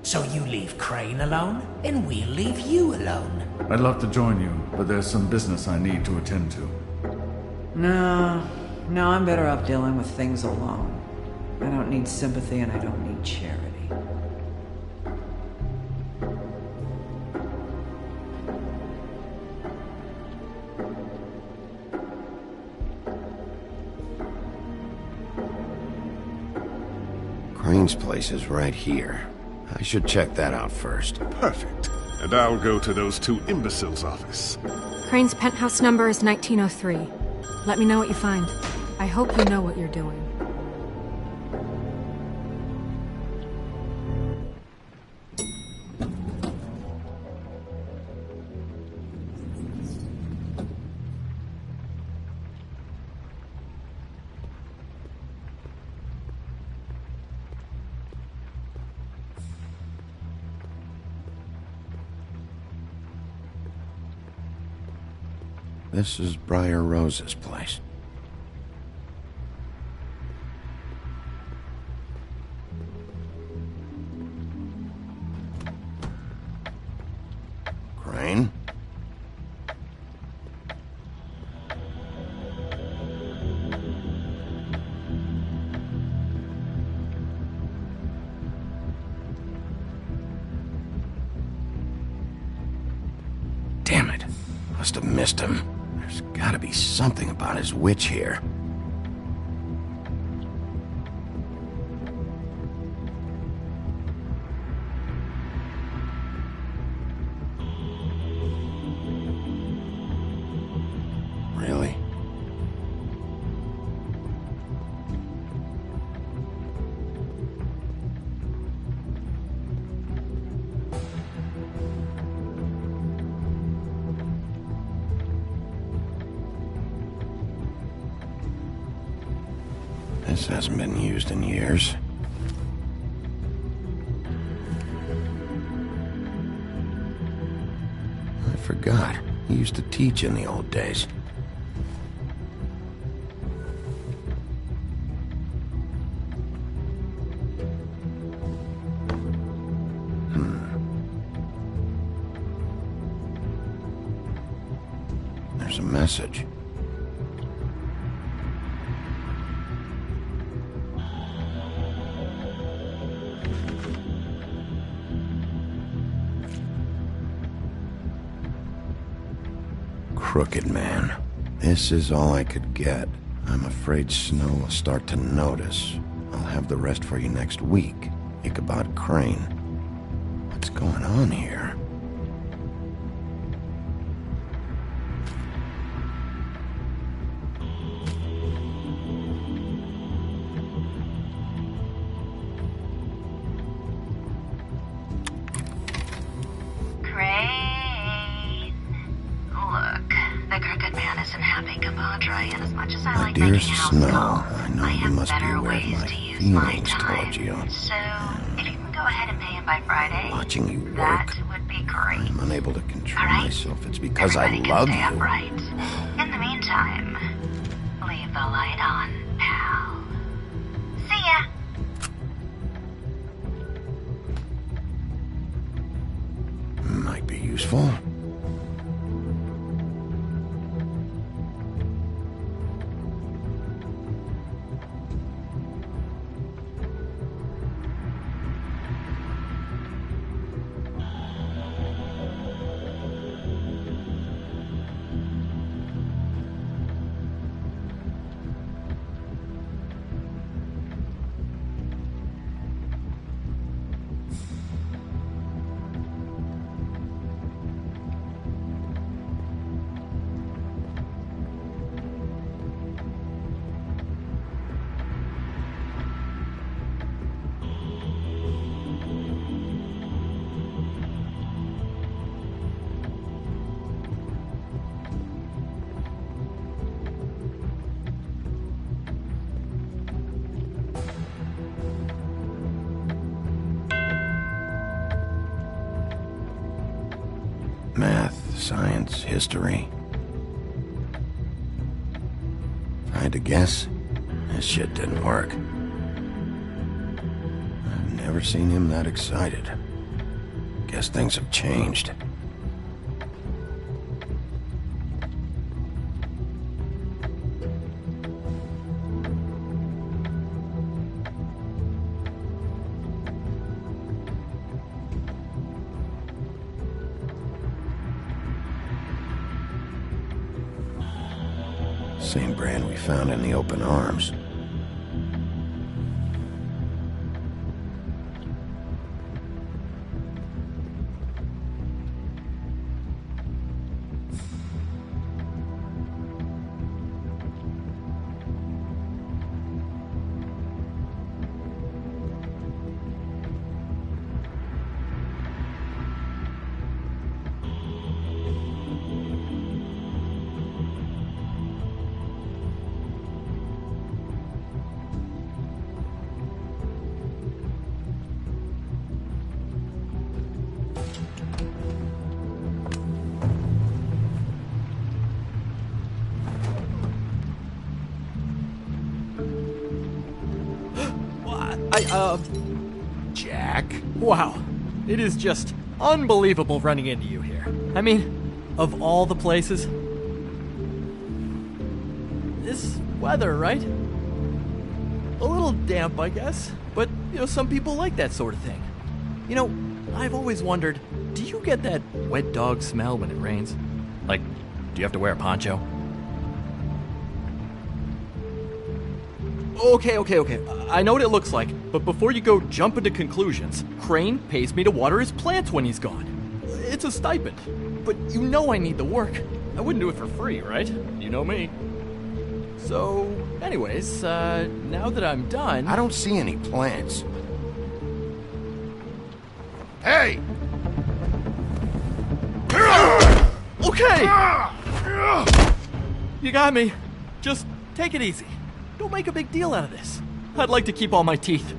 So you leave Crane alone, and we'll leave you alone. I'd love to join you, but there's some business I need to attend to. No, I'm better off dealing with things alone. I don't need sympathy and I don't need charity. Crane's place is right here. I should check that out first. Perfect. And I'll go to those two imbeciles' office. Crane's penthouse number is 1903. Let me know what you find. I hope you know what you're doing. This is Briar Rose's place. Crane? Damn it. Must have missed him. There's gotta be something about his witch here. Really? This hasn't been used in years. I forgot. He used to teach in the old days. There's a message. Crooked man. This is all I could get. I'm afraid Snow will start to notice. I'll have the rest for you next week. Ichabod Crane. What's going on here? My dear Snow, I know you must be aware of my feelings toward you. So, if you can go ahead and pay him by Friday, watching you work, that would be great. I'm unable to control myself. It's because I love you. Upright. In the meantime, leave the light on, pal. See ya. Might be useful. Math, science, history. If I had to guess, this shit didn't work. I've never seen him that excited. Guess things have changed. Same brand we found in the open arms. Jack? Wow. It is just unbelievable running into you here. I mean, of all the places. This weather, right? A little damp, I guess. But, some people like that sort of thing. I've always wondered, do you get that wet dog smell when it rains? Like, do you have to wear a poncho? Okay. I know what it looks like, but before you go jump into conclusions, Crane pays me to water his plants when he's gone. It's a stipend, but I need the work. I wouldn't do it for free, right? You know me. So, anyways, now that I'm done... I don't see any plants. Hey! Okay! You got me. Just take it easy. Don't make a big deal out of this. I'd like to keep all my teeth.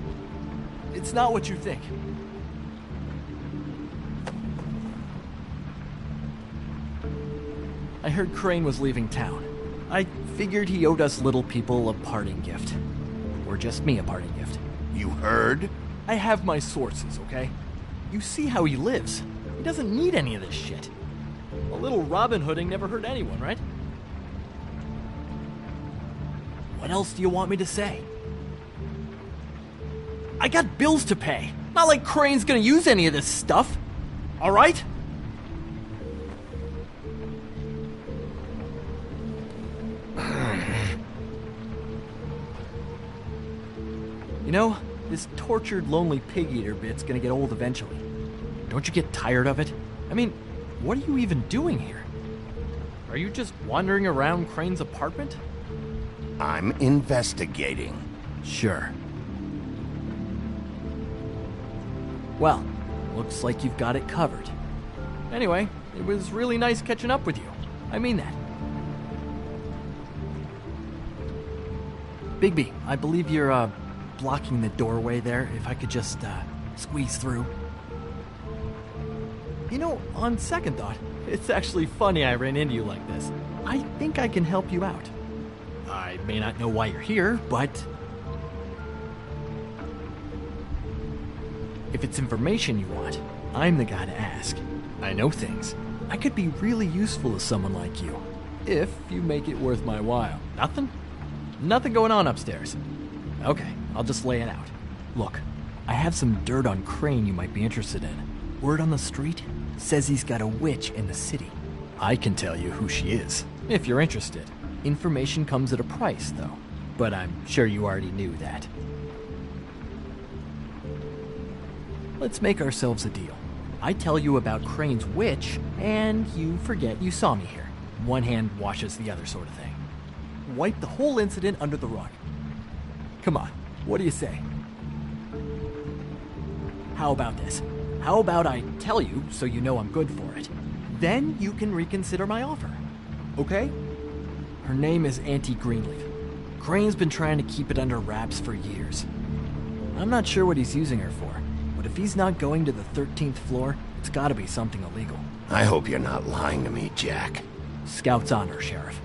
It's not what you think. I heard Crane was leaving town. I figured he owed us little people a parting gift. Or just me a parting gift. You heard? I have my sources, okay? You see how he lives. He doesn't need any of this shit. A little Robin Hooding never hurt anyone, right? What else do you want me to say? I got bills to pay. Not like Crane's gonna use any of this stuff. All right? This tortured, lonely pig-eater bit's gonna get old eventually. Don't you get tired of it? I mean, what are you even doing here? Are you just wandering around Crane's apartment? I'm investigating. Sure. Well, looks like you've got it covered. Anyway, it was really nice catching up with you. I mean that. Bigby, I believe you're, blocking the doorway there. If I could just, squeeze through. On second thought, it's actually funny I ran into you like this. I think I can help you out. I may not know why you're here, but... if it's information you want, I'm the guy to ask. I know things. I could be really useful to someone like you, if you make it worth my while. Nothing? Nothing going on upstairs. Okay, I'll just lay it out. Look, I have some dirt on Crane you might be interested in. Word on the street says he's got a witch in the city. I can tell you who she is, if you're interested. Information comes at a price, though. But I'm sure you already knew that. Let's make ourselves a deal. I tell you about Crane's witch, and you forget you saw me here. One hand washes the other sort of thing. Wipe the whole incident under the rug. Come on, what do you say? How about this? How about I tell you so you know I'm good for it? Then you can reconsider my offer. Okay? Her name is Auntie Greenleaf. Crane's been trying to keep it under wraps for years. I'm not sure what he's using her for, but if he's not going to the 13th floor, it's gotta be something illegal. I hope you're not lying to me, Jack. Scout's honor, Sheriff.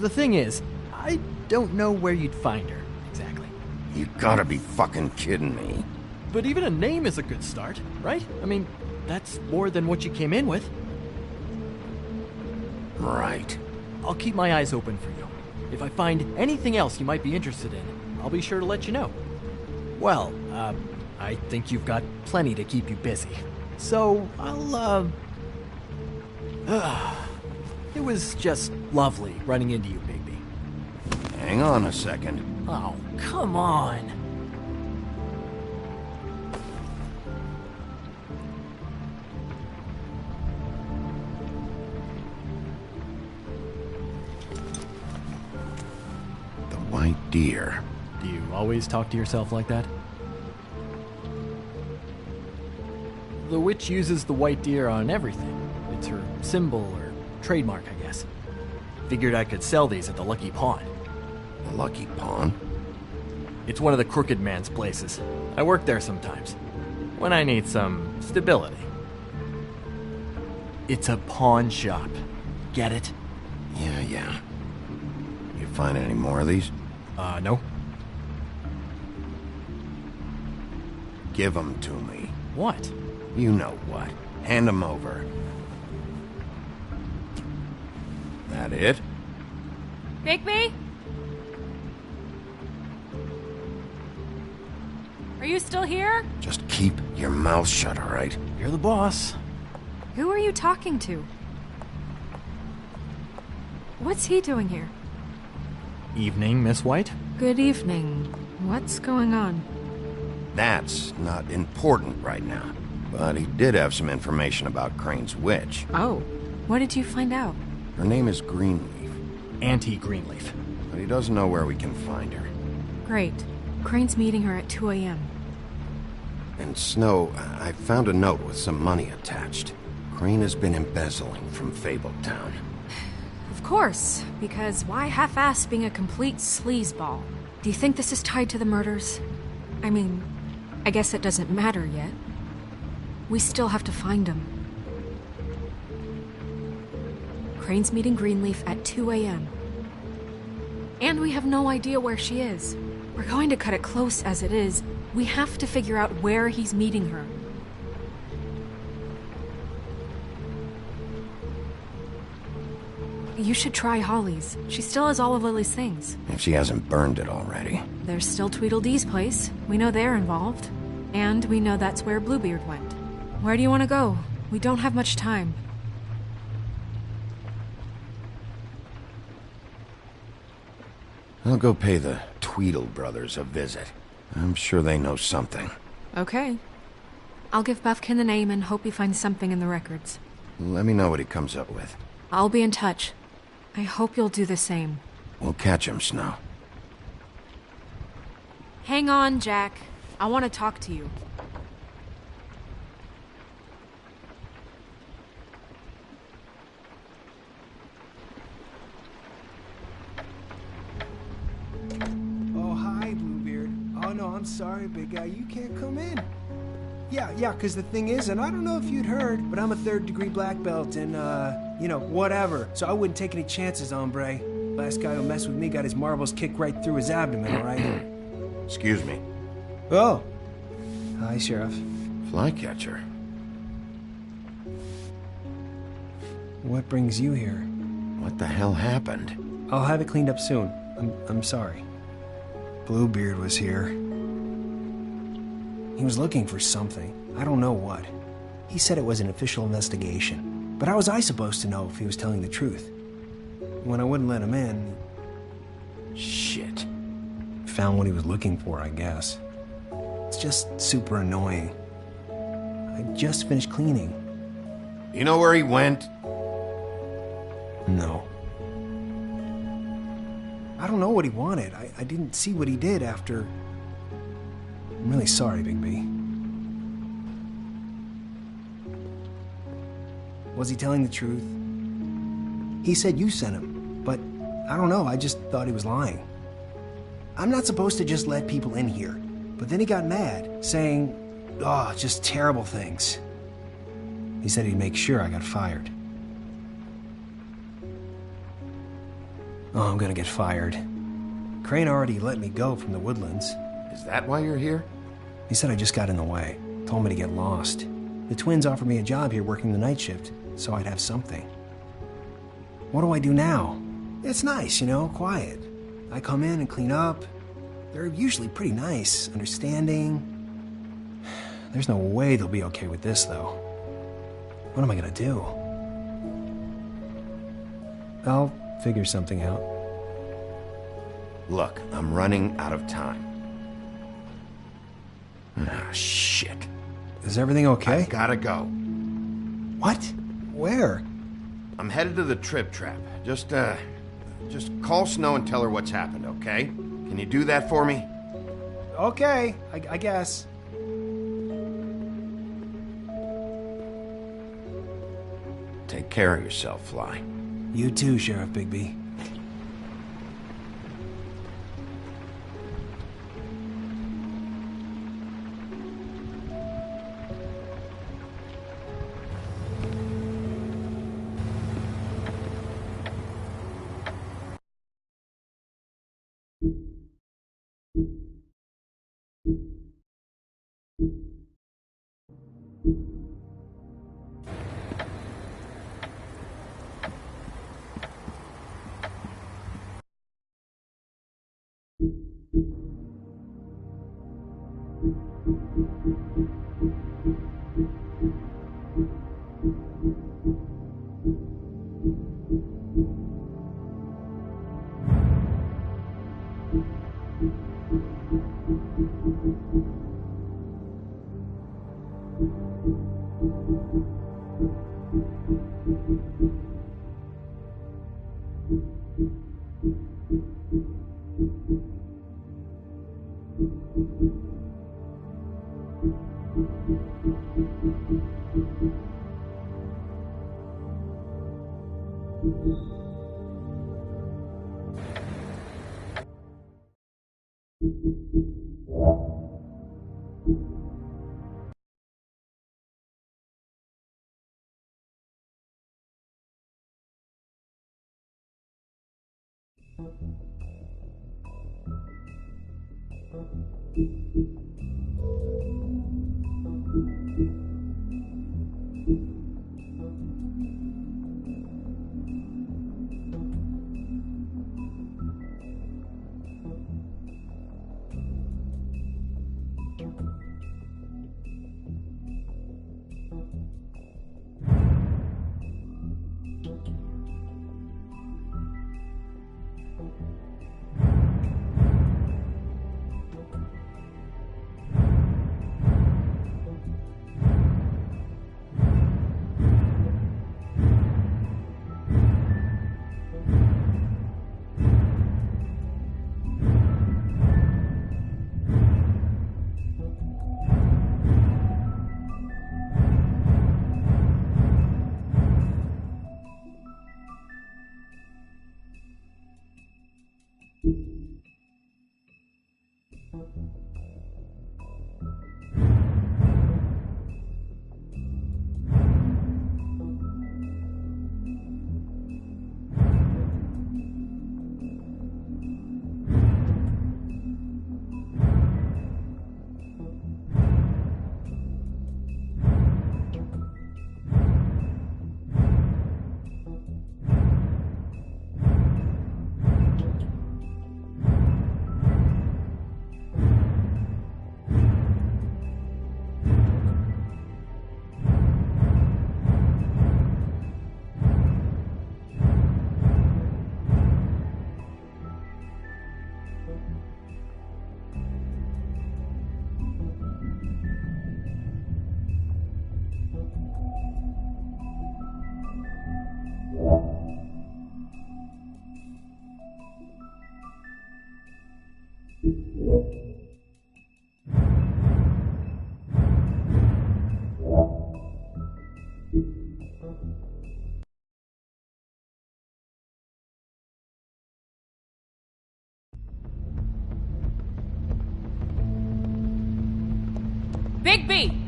The thing is, I don't know where you'd find her, exactly. You gotta be fucking kidding me. But even a name is a good start, right? I mean, that's more than what you came in with. Right. I'll keep my eyes open for you. If I find anything else you might be interested in, I'll be sure to let you know. Well, I think you've got plenty to keep you busy. So, I'll, it was just lovely running into you, Bigby. Hang on a second. Oh, come on. The white deer. Do you always talk to yourself like that? The witch uses the white deer on everything. It's her symbol or trademark, I guess. Figured I could sell these at the Lucky Pawn. The Lucky Pawn? It's one of the crooked man's places. I work there sometimes, when I need some stability. It's a pawn shop. Get it? Yeah. You find any more of these? No. Give them to me. What? You know what. Hand them over. That it? Bigby? Are you still here? Just keep your mouth shut, all right? You're the boss. Who are you talking to? What's he doing here? Evening, Miss White. Good evening. What's going on? That's not important right now. But he did have some information about Crane's witch. Oh, what did you find out? Her name is Greenleaf. Auntie Greenleaf. But he doesn't know where we can find her. Great. Crane's meeting her at 2 a.m. And Snow, I found a note with some money attached. Crane has been embezzling from Fabletown. Of course, because why half-ass being a complete sleazeball? Do you think this is tied to the murders? I mean, I guess it doesn't matter yet. We still have to find him. Crane's meeting Greenleaf at 2 a.m. And we have no idea where she is. We're going to cut it close as it is. We have to figure out where he's meeting her. You should try Holly's. She still has all of Lily's things. If she hasn't burned it already. There's still Tweedledee's place. We know they're involved. And we know that's where Bluebeard went. Where do you want to go? We don't have much time. I'll go pay the Tweedle brothers a visit. I'm sure they know something. Okay. I'll give Buffkin the name and hope he finds something in the records. Let me know what he comes up with. I'll be in touch. I hope you'll do the same. We'll catch him, Snow. Hang on, Jack. I want to talk to you. Oh, hi, Bluebeard. Oh, no, I'm sorry, big guy. You can't come in. Yeah, because the thing is, and I don't know if you'd heard, but I'm a third-degree black belt and, whatever. So I wouldn't take any chances, hombre. Last guy who messed with me got his marbles kicked right through his abdomen, all right? Excuse me. Oh. Hi, Sheriff. Flycatcher. What brings you here? What the hell happened? I'll have it cleaned up soon. I'm sorry. Bluebeard was here. He was looking for something. I don't know what. He said it was an official investigation. But how was I supposed to know if he was telling the truth? When I wouldn't let him in... Shit. Found what he was looking for, I guess. It's just super annoying. I just finished cleaning. You know where he went? No. I don't know what he wanted. I didn't see what he did after... I'm really sorry, Bigby. Was he telling the truth? He said you sent him, but I don't know, I just thought he was lying. I'm not supposed to just let people in here, but then he got mad, saying, just terrible things. He said he'd make sure I got fired. Oh, I'm gonna get fired. Crane already let me go from the Woodlands. Is that why you're here? He said I just got in the way. Told me to get lost. The twins offered me a job here working the night shift, so I'd have something. What do I do now? It's nice, quiet. I come in and clean up. They're usually pretty nice, understanding. There's no way they'll be okay with this, though. What am I gonna do? I'll figure something out. Look, I'm running out of time. Ah, shit. Is everything okay? I gotta go. What? Where? I'm headed to the Trip Trap. Just call Snow and tell her what's happened, okay? Can you do that for me? Okay, I guess. Take care of yourself, Fly. You too, Sheriff Bigby. Bigby!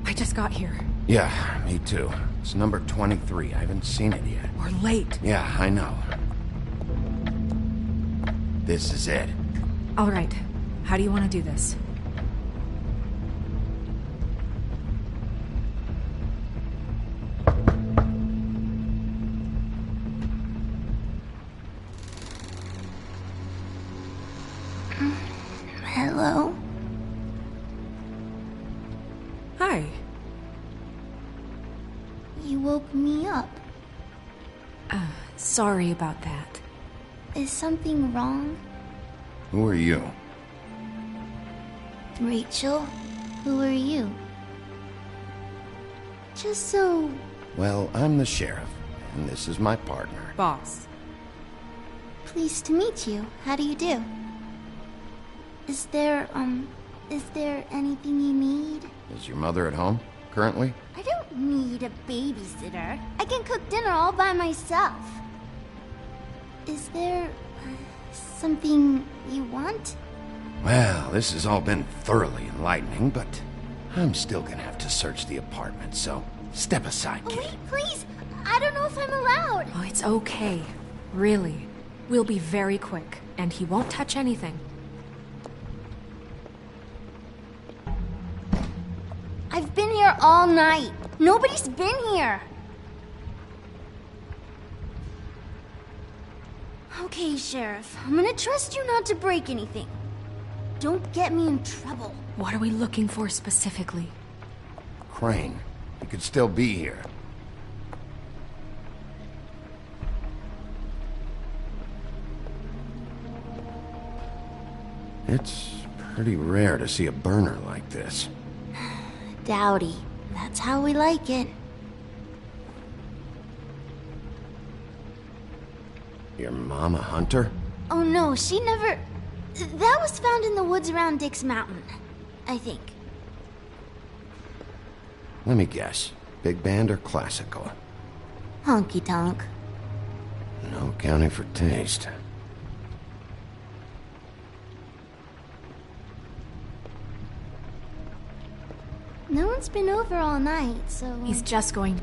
I just got here. Yeah, me too. It's number 23. I haven't seen it yet. We're late. Yeah, I know. This is it. All right. How do you want to do this? Hello? Hi. You woke me up. Sorry about that. Is something wrong? Who are you? Rachel? Who are you? Just so... Well, I'm the sheriff, and this is my partner. Boss. Pleased to meet you. How do you do? Is there anything you need? Is your mother at home, currently? I don't need a babysitter. I can cook dinner all by myself. Is there something you want? Well, this has all been thoroughly enlightening, but I'm still gonna have to search the apartment, so step aside, kid. Wait, please! I don't know if I'm allowed! Oh, it's okay. Really. We'll be very quick, and he won't touch anything. I've been here all night. Nobody's been here. Okay, Sheriff. I'm gonna trust you not to break anything. Don't get me in trouble. What are we looking for specifically? Crane. He could still be here. It's pretty rare to see a burner like this. Dowdy. That's how we like it. Your mom a hunter? Oh no, she never... That was found in the woods around Dick's Mountain, I think. Let me guess. Big band or classical? Honky-tonk. No accounting for taste. No one's been over all night, so... He's just going...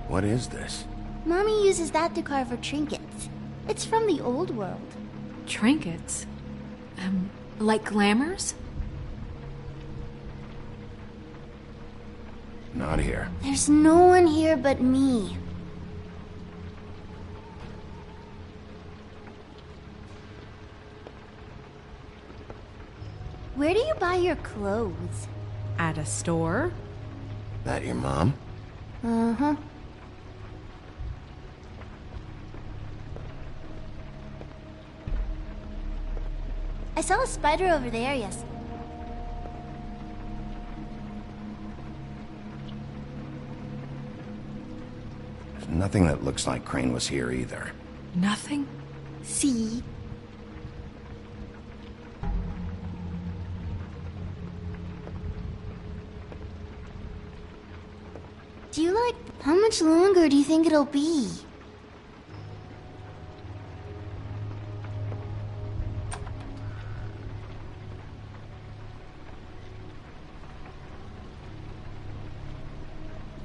What is this? Mommy uses that to carve her trinkets. It's from the old world. Trinkets? Like glamours? Not here. There's no one here but me. Where do you buy your clothes? At a store? That your mom? Uh-huh. I saw a spider over there, yes. There's nothing that looks like Crane was here either. Nothing? See? Do you like... How much longer do you think it'll be?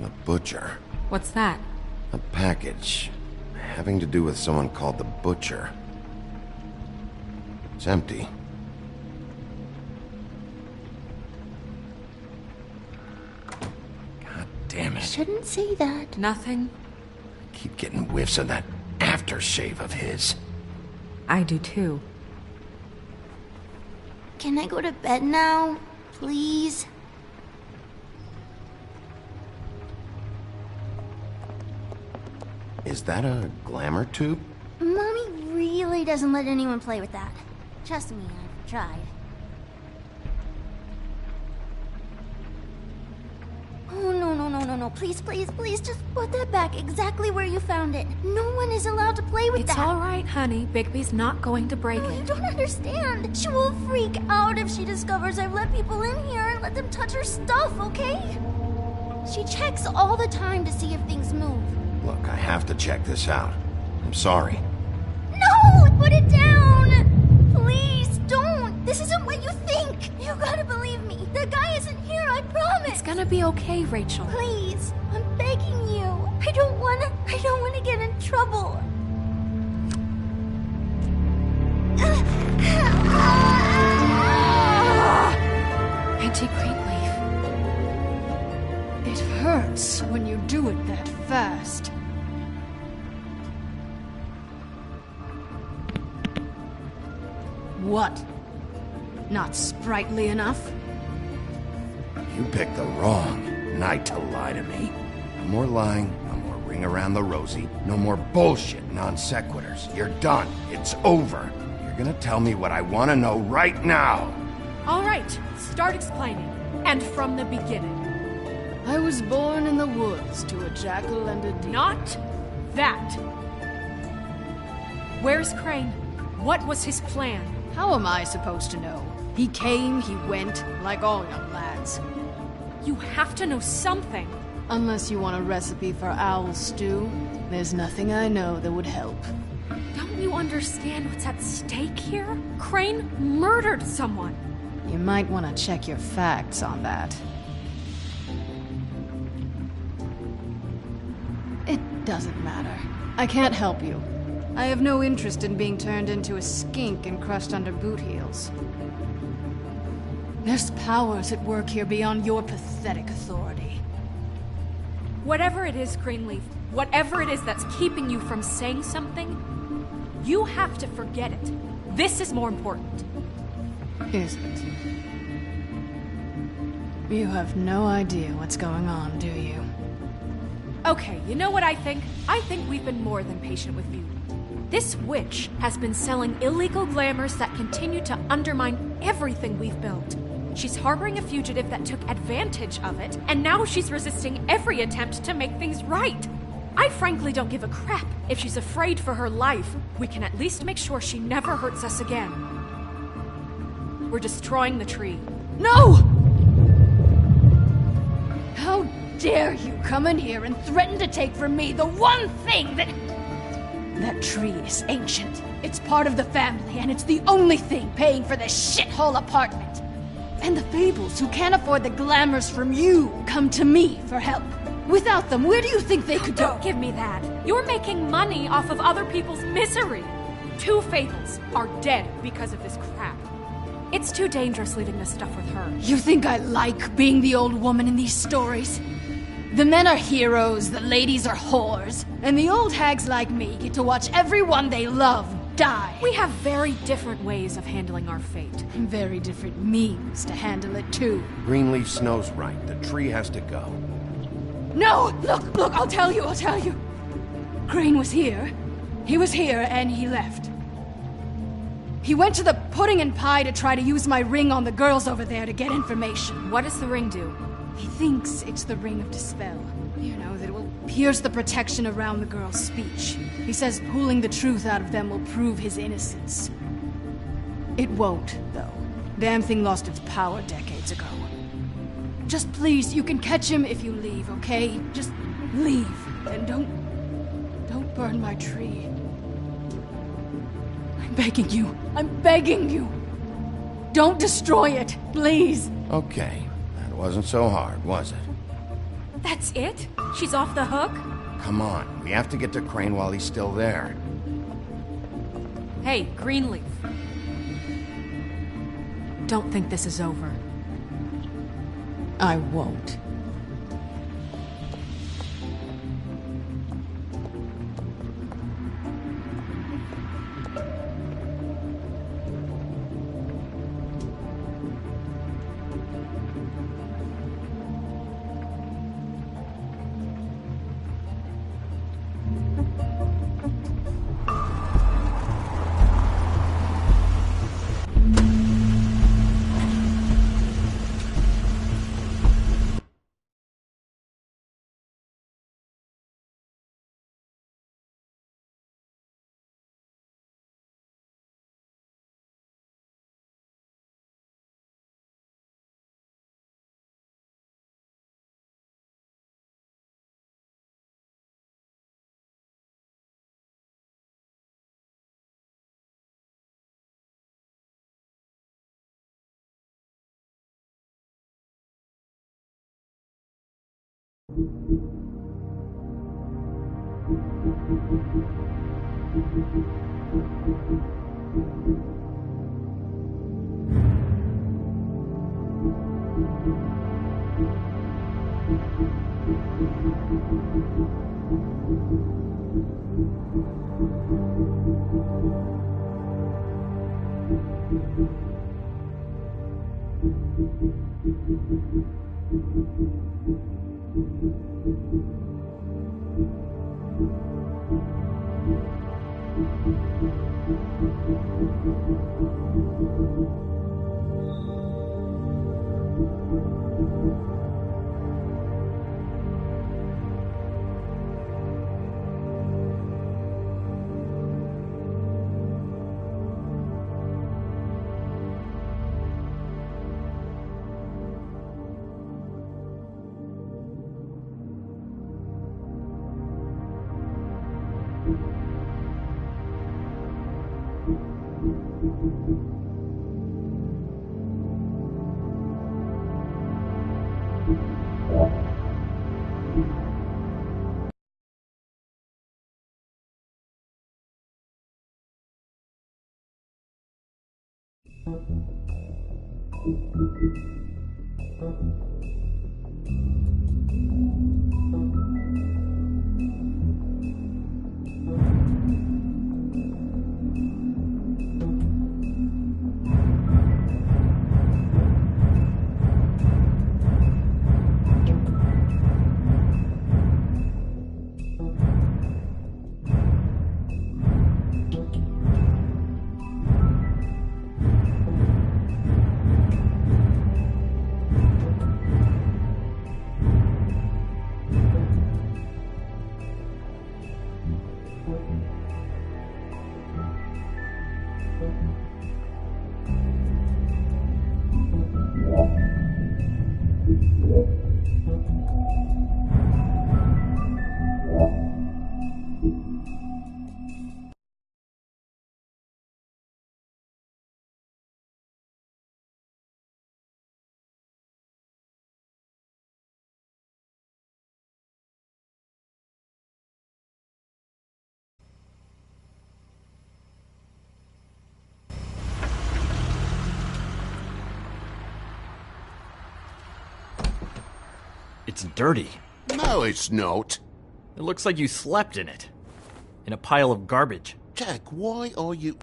The Butcher. What's that? A package. Having to do with someone called the Butcher. It's empty. God damn it. Shouldn't say that. Nothing? Keep getting whiffs of that aftershave of his. I do too. Can I go to bed now? Please? Is that a glamour tube? Mommy really doesn't let anyone play with that. Trust me, I've tried. Oh, no. Please, just put that back exactly where you found it. No one is allowed to play with that. It's all right, honey. Bigby's not going to break it. You don't understand. She will freak out if she discovers I've let people in here and let them touch her stuff, okay? She checks all the time to see if things move. Look, I have to check this out. I'm sorry. No! Put it down! Please, don't! This isn't what you think! You gotta believe me. The guy isn't here, I promise! It's gonna be okay, Rachel. Please, I'm begging you. I don't wanna get in trouble. Auntie Greenleaf. It hurts when you do it that fast. What? Not sprightly enough? You picked the wrong night to lie to me. No more lying, no more ring around the rosy, no more bullshit non sequiturs. You're done. It's over. You're gonna tell me what I want to know right now. All right, start explaining. And from the beginning. I was born in the woods to a jackal and a deer. Not that. Where's Crane? What was his plan? How am I supposed to know? He came, he went, like all young lads. You have to know something. Unless you want a recipe for owl stew, there's nothing I know that would help. Don't you understand what's at stake here? Crane murdered someone. You might want to check your facts on that. It doesn't matter. I can't help you. I have no interest in being turned into a skink and crushed under boot heels. There's powers at work here beyond your pathetic authority. Whatever it is, Greenleaf, whatever it is that's keeping you from saying something, you have to forget it. This is more important. Is it? You have no idea what's going on, do you? Okay, you know what I think? I think we've been more than patient with you. This witch has been selling illegal glamours that continue to undermine everything we've built. She's harboring a fugitive that took advantage of it, and now she's resisting every attempt to make things right. I frankly don't give a crap. If she's afraid for her life, we can at least make sure she never hurts us again. We're destroying the tree. No! How dare you come in here and threaten to take from me the one thing that... That tree is ancient. It's part of the family, and it's the only thing paying for this shithole apartment. And the Fables, who can't afford the glamours from you, come to me for help. Without them, where do you think they could go? Don't give me that. You're making money off of other people's misery. 2 Fables are dead because of this crap. It's too dangerous leaving this stuff with her. You think I like being the old woman in these stories? The men are heroes, the ladies are whores, and the old hags like me get to watch everyone they love die. We have very different ways of handling our fate. And very different means to handle it, too. Greenleaf Snow's right. The tree has to go. No! Look, I'll tell you. Crane was here. He was here, and he left. He went to the pudding and pie to try to use my ring on the girls over there to get information. What does the ring do? He thinks it's the Ring of Dispel. You know, that it will pierce the protection around the girl's speech. He says pulling the truth out of them will prove his innocence. It won't, though. Damn thing lost its power decades ago. Just please, you can catch him if you leave, okay? Just leave, and don't burn my tree. I'm begging you. Don't destroy it, please. Okay, that wasn't so hard, was it? That's it? She's off the hook? Come on, we have to get to Crane while he's still there. Hey, Greenleaf. Don't think this is over. I won't. It's dirty. No, it's not. It looks like you slept in it. In a pile of garbage. Jack, why are you...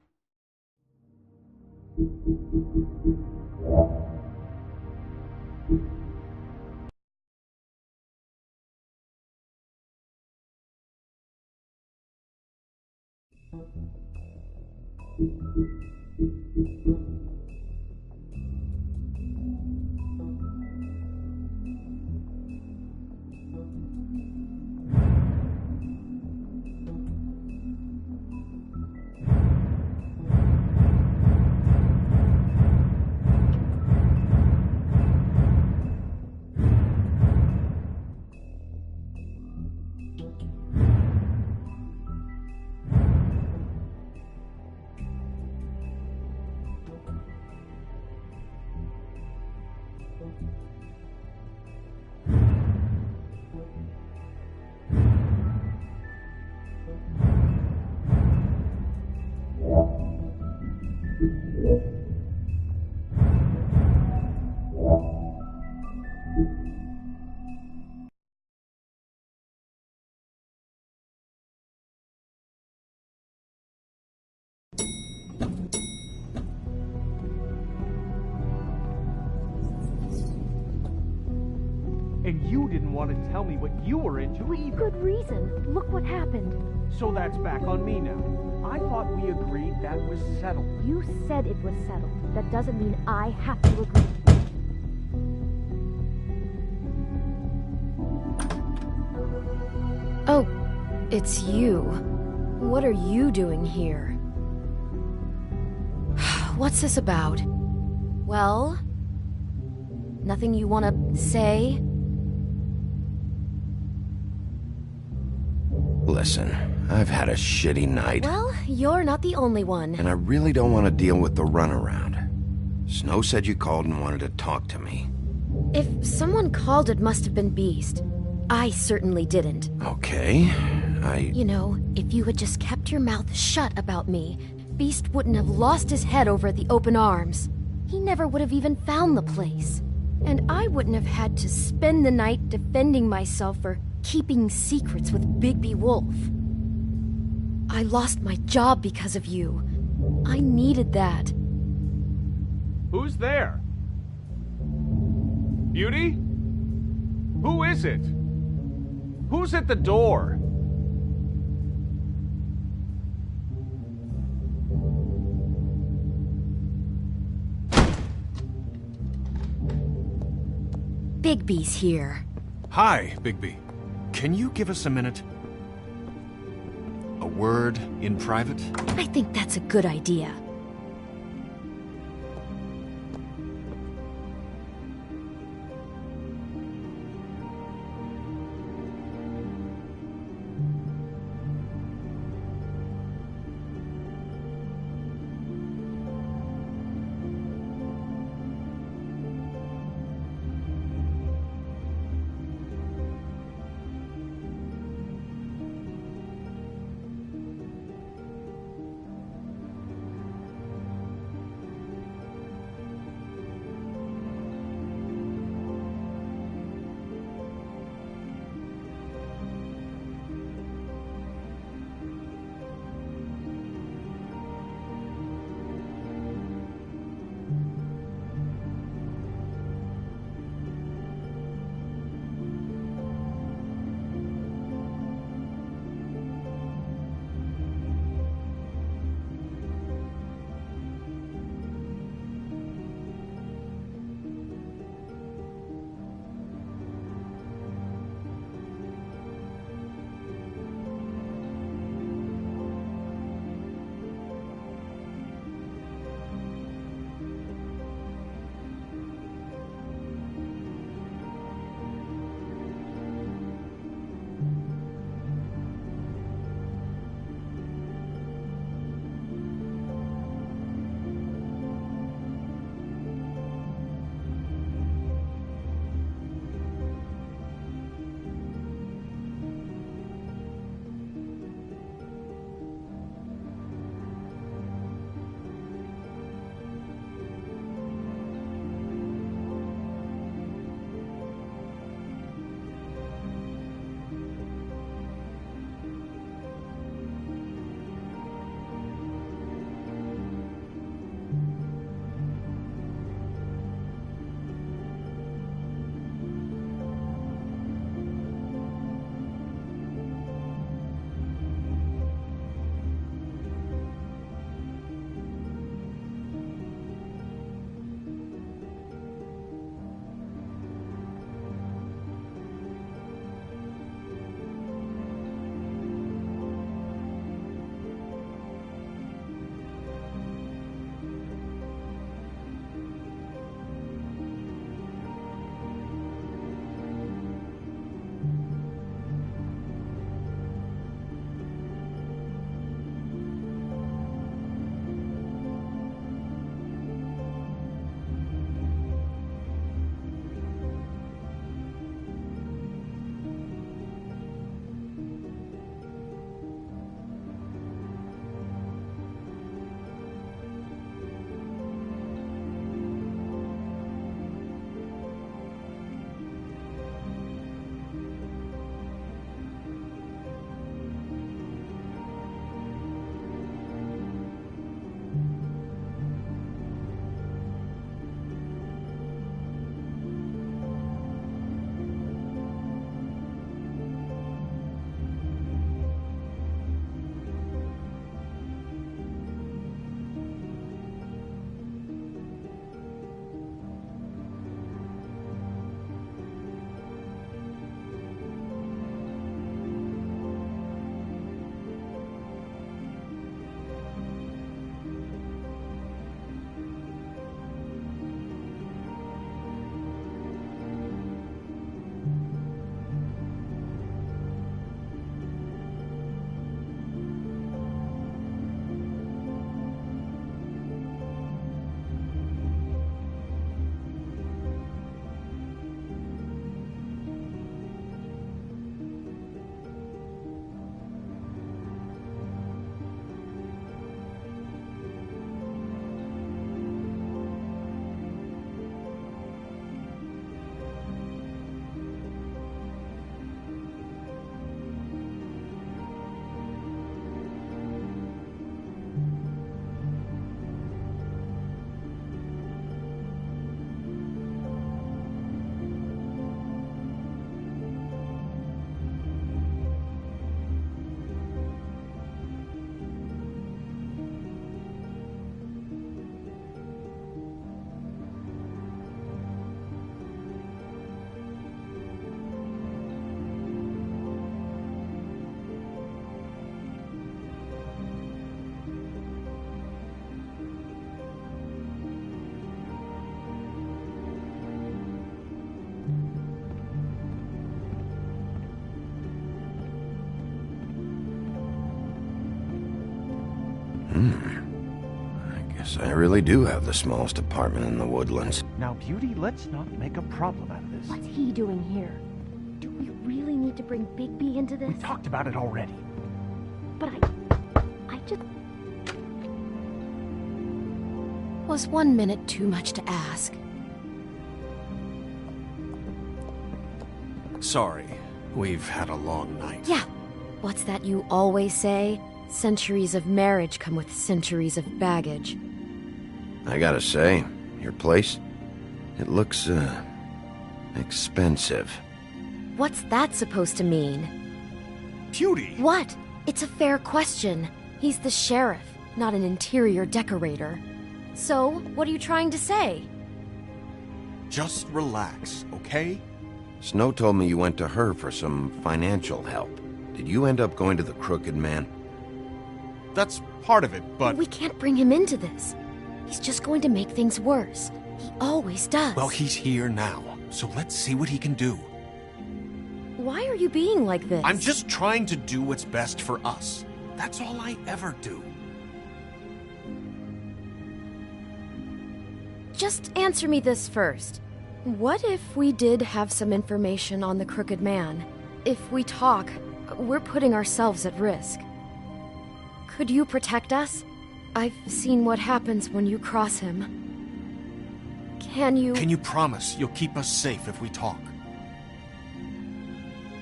And you didn't want to tell me what you were into either. Good reason. Look what happened. So that's back on me now. I thought we agreed that was settled. You said it was settled. That doesn't mean I have to agree. Oh, it's you. What are you doing here? What's this about? Well? Nothing you want to say? Listen, I've had a shitty night. Well, you're not the only one. And I really don't want to deal with the runaround. Snow said you called and wanted to talk to me. If someone called, it must have been Beast. I certainly didn't. Okay, You know, if you had just kept your mouth shut about me, Beast wouldn't have lost his head over at the open arms. He never would have even found the place. And I wouldn't have had to spend the night defending myself for keeping secrets with Bigby Wolf. I lost my job because of you. I needed that. Who's there? Beauty? Who is it? Who's at the door? Bigby's here. Hi, Bigby. Can you give us a minute? A word in private? I think that's a good idea. I guess I really do have the smallest apartment in the Woodlands. Now, Beauty, let's not make a problem out of this. What's he doing here? Do we really need to bring Bigby into this? We talked about it already. But I just... Was 1 minute too much to ask? Sorry, we've had a long night. Yeah. What's that you always say? Centuries of marriage come with centuries of baggage. I gotta say, your place, it looks, expensive. What's that supposed to mean? Beauty! What? It's a fair question. He's the sheriff, not an interior decorator. So, what are you trying to say? Just relax, okay? Snow told me you went to her for some financial help. Did you end up going to the Crooked Man? That's part of it, but... We can't bring him into this. He's just going to make things worse. He always does. Well, he's here now, so let's see what he can do. Why are you being like this? I'm just trying to do what's best for us. That's all I ever do. Just answer me this first. What if we did have some information on the Crooked Man? If we talk, we're putting ourselves at risk. Could you protect us? I've seen what happens when you cross him. Can you... Can you promise you'll keep us safe if we talk?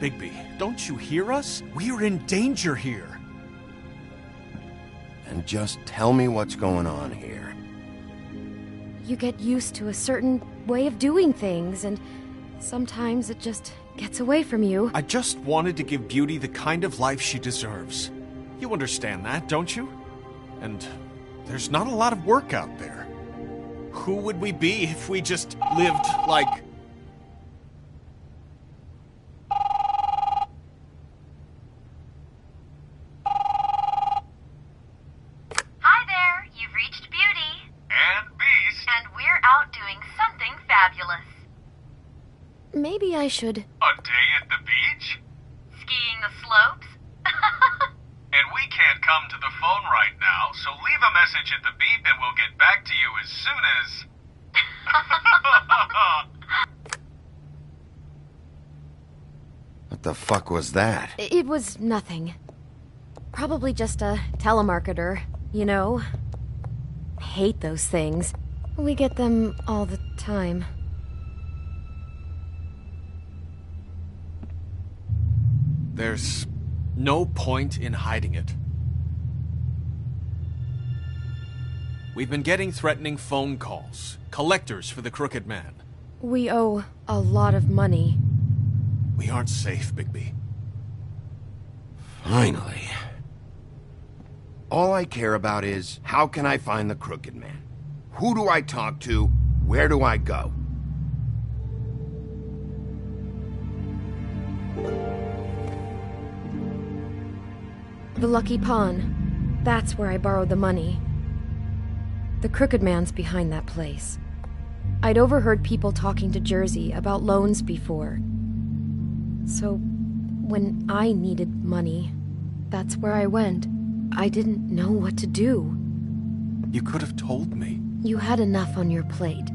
Bigby, don't you hear us? We're in danger here. And just tell me what's going on here. You get used to a certain way of doing things, and sometimes it just gets away from you. I just wanted to give Beauty the kind of life she deserves. You understand that, don't you? And there's not a lot of work out there. Who would we be if we just lived like... Hi there, you've reached Beauty. And Beast. And we're out doing something fabulous. Maybe I should... A day at the beach? Skiing the slopes? And we can't come to the phone right now, so leave a message at the beep and we'll get back to you as soon as... What the fuck was that? It was nothing. Probably just a telemarketer, you know? I hate those things. We get them all the time. There's no point in hiding it. We've been getting threatening phone calls. Collectors for the Crooked Man. We owe a lot of money. We aren't safe, Bigby. Finally. All I care about is, how can I find the Crooked Man? Who do I talk to? Where do I go? The Lucky Pawn. That's where I borrowed the money. The Crooked Man's behind that place. I'd overheard people talking to Jersey about loans before. So, when I needed money, that's where I went. I didn't know what to do. You could have told me. You had enough on your plate.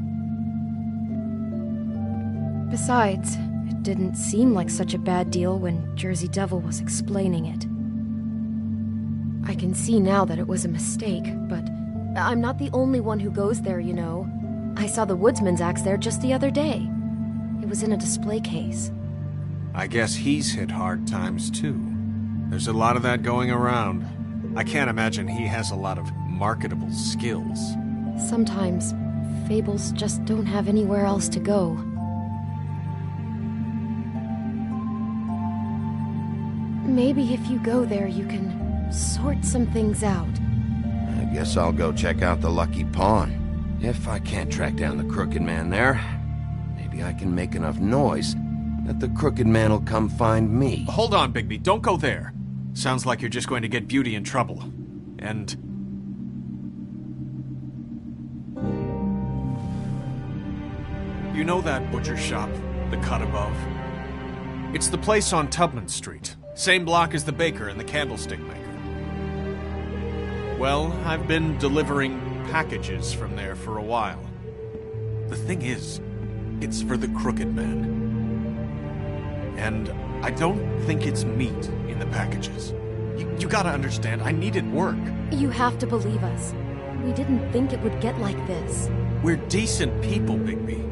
Besides, it didn't seem like such a bad deal when Jersey Devil was explaining it. I can see now that it was a mistake, but I'm not the only one who goes there, you know. I saw the Woodsman's axe there just the other day. It was in a display case. I guess he's hit hard times, too. There's a lot of that going around. I can't imagine he has a lot of marketable skills. Sometimes, fables just don't have anywhere else to go. Maybe if you go there, you can sort some things out. I guess I'll go check out the Lucky Pawn. If I can't track down the Crooked Man there, maybe I can make enough noise that the Crooked Man will come find me. Hold on, Bigby. Don't go there. Sounds like you're just going to get Beauty in trouble. And... You know that butcher shop, the cut above? It's the place on Tubman Street. Same block as the baker and the candlestick maker. Well, I've been delivering packages from there for a while. The thing is, it's for the Crooked Man. And I don't think it's meat in the packages. You gotta understand, I needed work. You have to believe us. We didn't think it would get like this. We're decent people, Bigby.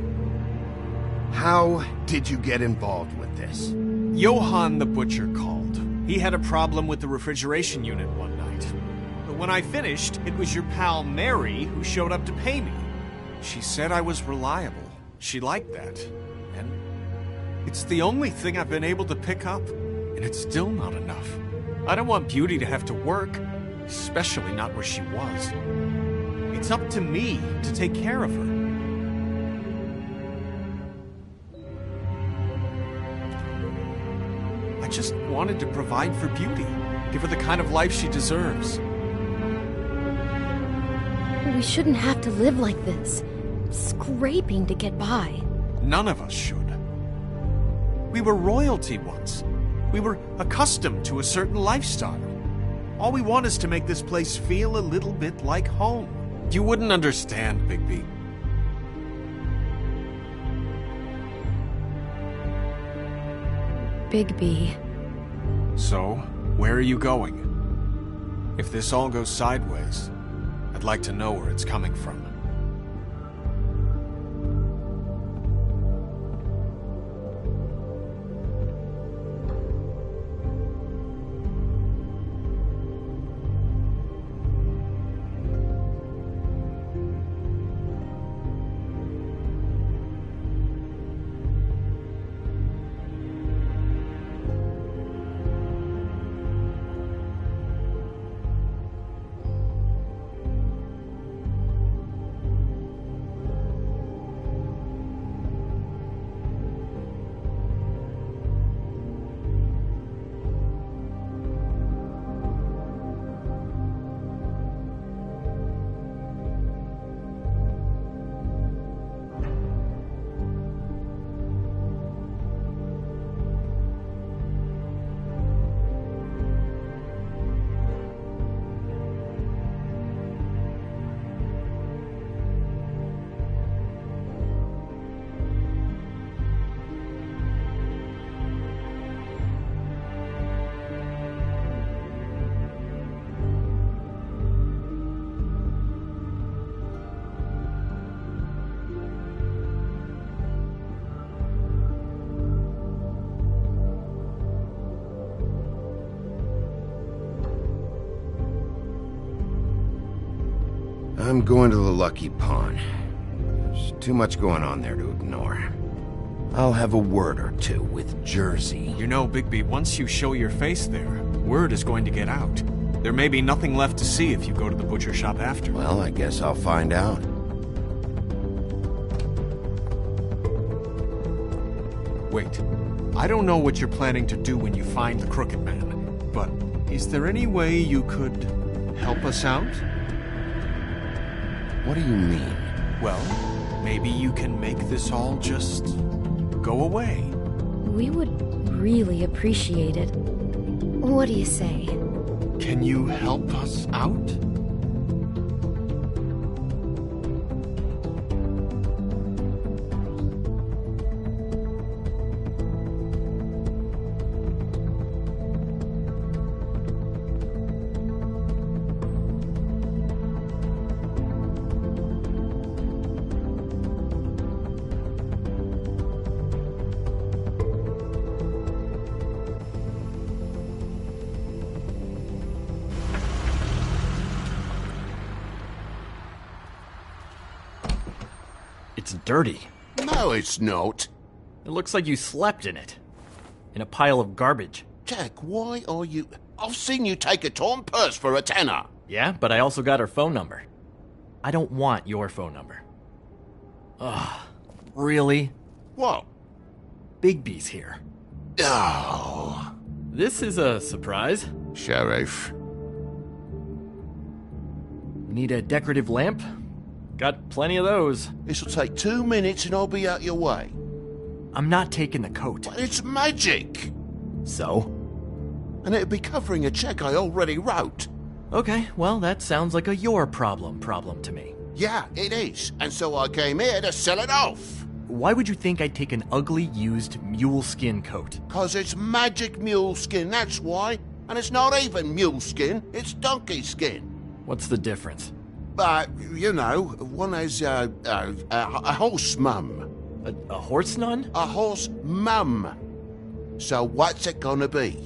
How did you get involved with this? Johann the Butcher called. He had a problem with the refrigeration unit one night. But when I finished, it was your pal Mary who showed up to pay me. She said I was reliable. She liked that. And it's the only thing I've been able to pick up. And it's still not enough. I don't want Beauty to have to work, especially not where she was. It's up to me to take care of her. I just wanted to provide for Beauty, give her the kind of life she deserves. We shouldn't have to live like this, scraping to get by. None of us should. We were royalty once. We were accustomed to a certain lifestyle. All we want is to make this place feel a little bit like home. You wouldn't understand, Bigby. Bigby. So, where are you going? If this all goes sideways, I'd like to know where it's coming from. I'm going to the Lucky Pawn. There's too much going on there to ignore. I'll have a word or two with Jersey. You know, Bigby, once you show your face there, word is going to get out. There may be nothing left to see if you go to the butcher shop after. Well, I guess I'll find out. Wait, I don't know what you're planning to do when you find the Crooked Man, but is there any way you could help us out? What do you mean? Well, maybe you can make this all just go away. We would really appreciate it. What do you say? Can you help us out? It's dirty. No, it's not. It looks like you slept in it. In a pile of garbage. Jack, why are you... I've seen you take a torn purse for a tenner. Yeah, but I also got her phone number. I don't want your phone number. Ugh, really? What? Bigby's here. Oh. This is a surprise. Sheriff. Need a decorative lamp? Got plenty of those. This'll take 2 minutes and I'll be out your way. I'm not taking the coat. But it's magic. So? And it'd be covering a check I already wrote. Okay, well, that sounds like a your problem to me. Yeah, it is. And so I came here to sell it off. Why would you think I'd take an ugly, used mule skin coat? 'Cause it's magic mule skin, that's why. And it's not even mule skin, it's donkey skin. What's the difference? You know, one has a horse mum. A horse nun? A horse mum. So what's it gonna be?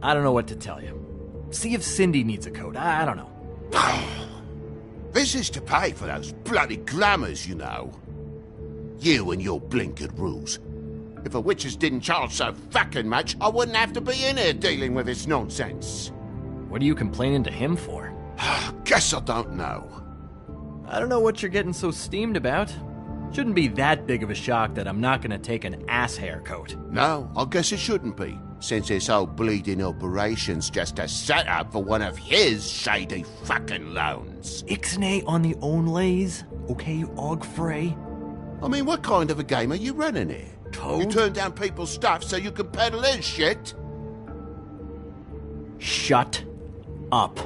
I don't know what to tell you. See if Cindy needs a coat. I don't know. This is to pay for those bloody glamours, you know. You and your blinkered rules. If a witches didn't charge so fucking much, I wouldn't have to be in here dealing with this nonsense. What are you complaining to him for? Guess I don't know. I don't know what you're getting so steamed about. Shouldn't be that big of a shock that I'm not gonna take an ass haircoat. No, I guess it shouldn't be, since this whole bleeding operation's just a setup for one of his shady fucking loans. Ixnay on the own lays, okay, Og Frey? I mean, what kind of a game are you running here? Toad? You turn down people's stuff so you can peddle his shit? Shut up.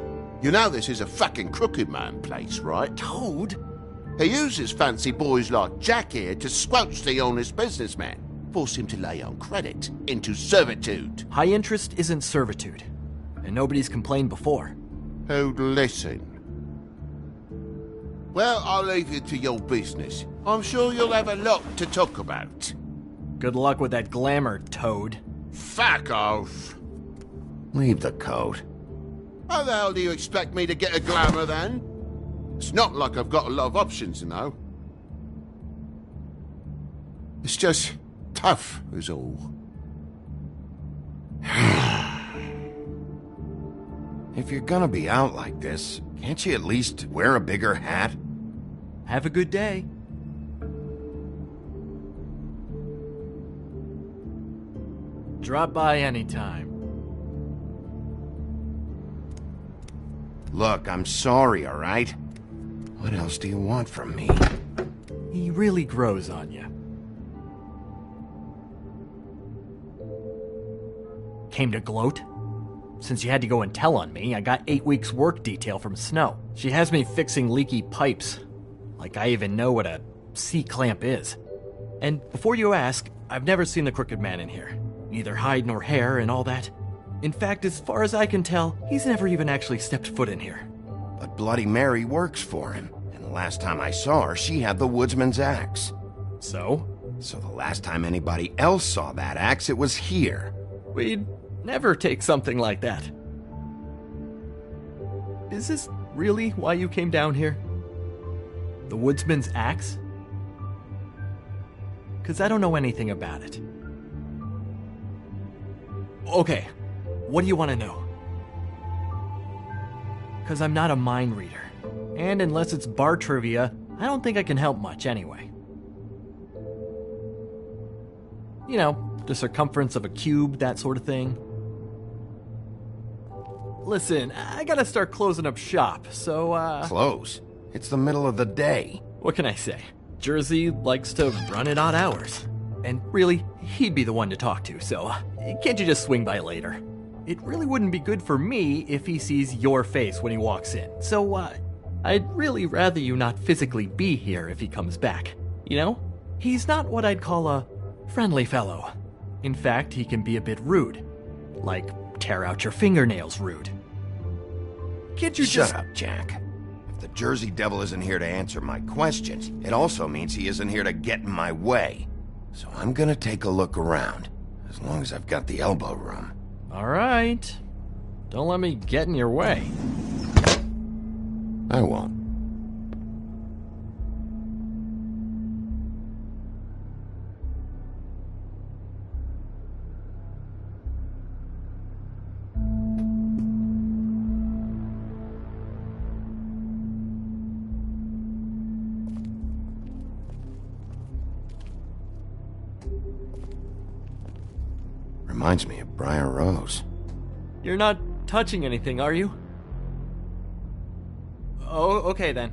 You know this is a fucking crooked man place, right? Toad? He uses fancy boys like Jack here to squelch the honest businessman. Force him to lay on credit into servitude. High interest isn't servitude. And nobody's complained before. Who'd listen? Well, I'll leave you to your business. I'm sure you'll have a lot to talk about. Good luck with that glamour, Toad. Fuck off. Leave the coat. How the hell do you expect me to get a glamour then? It's not like I've got a lot of options, you know. It's just tough, is all. If you're gonna be out like this, can't you at least wear a bigger hat? Have a good day. Drop by anytime. Look, I'm sorry, all right? What else do you want from me? He really grows on you. Came to gloat? Since you had to go and tell on me, I got 8 weeks work detail from Snow. She has me fixing leaky pipes. Like I even know what a C-clamp is. And before you ask, I've never seen the Crooked Man in here. Neither hide nor hair and all that. In fact, as far as I can tell, he's never even actually stepped foot in here. But Bloody Mary works for him. And the last time I saw her, she had the woodsman's axe. So? So the last time anybody else saw that axe, it was here. We'd never take something like that. Is this really why you came down here? The woodsman's axe? 'Cause I don't know anything about it. Okay, what do you want to know? 'Cause I'm not a mind reader. And unless it's bar trivia, I don't think I can help much anyway. You know, the circumference of a cube, that sort of thing. Listen, I gotta start closing up shop, so, Close? It's the middle of the day. What can I say? Jersey likes to run at odd hours. And really, he'd be the one to talk to, so can't you just swing by later? It really wouldn't be good for me if he sees your face when he walks in, so, I'd really rather you not physically be here if he comes back. You know? He's not what I'd call a friendly fellow. In fact, he can be a bit rude. Like, tear out your fingernails rude. Can't you Shut up, Jack. If the Jersey Devil isn't here to answer my questions, it also means he isn't here to get in my way. So I'm gonna take a look around, as long as I've got the elbow room. Alright. Don't let me get in your way. I won't. Reminds me of Briar Rose. You're not touching anything, are you? Oh, okay then.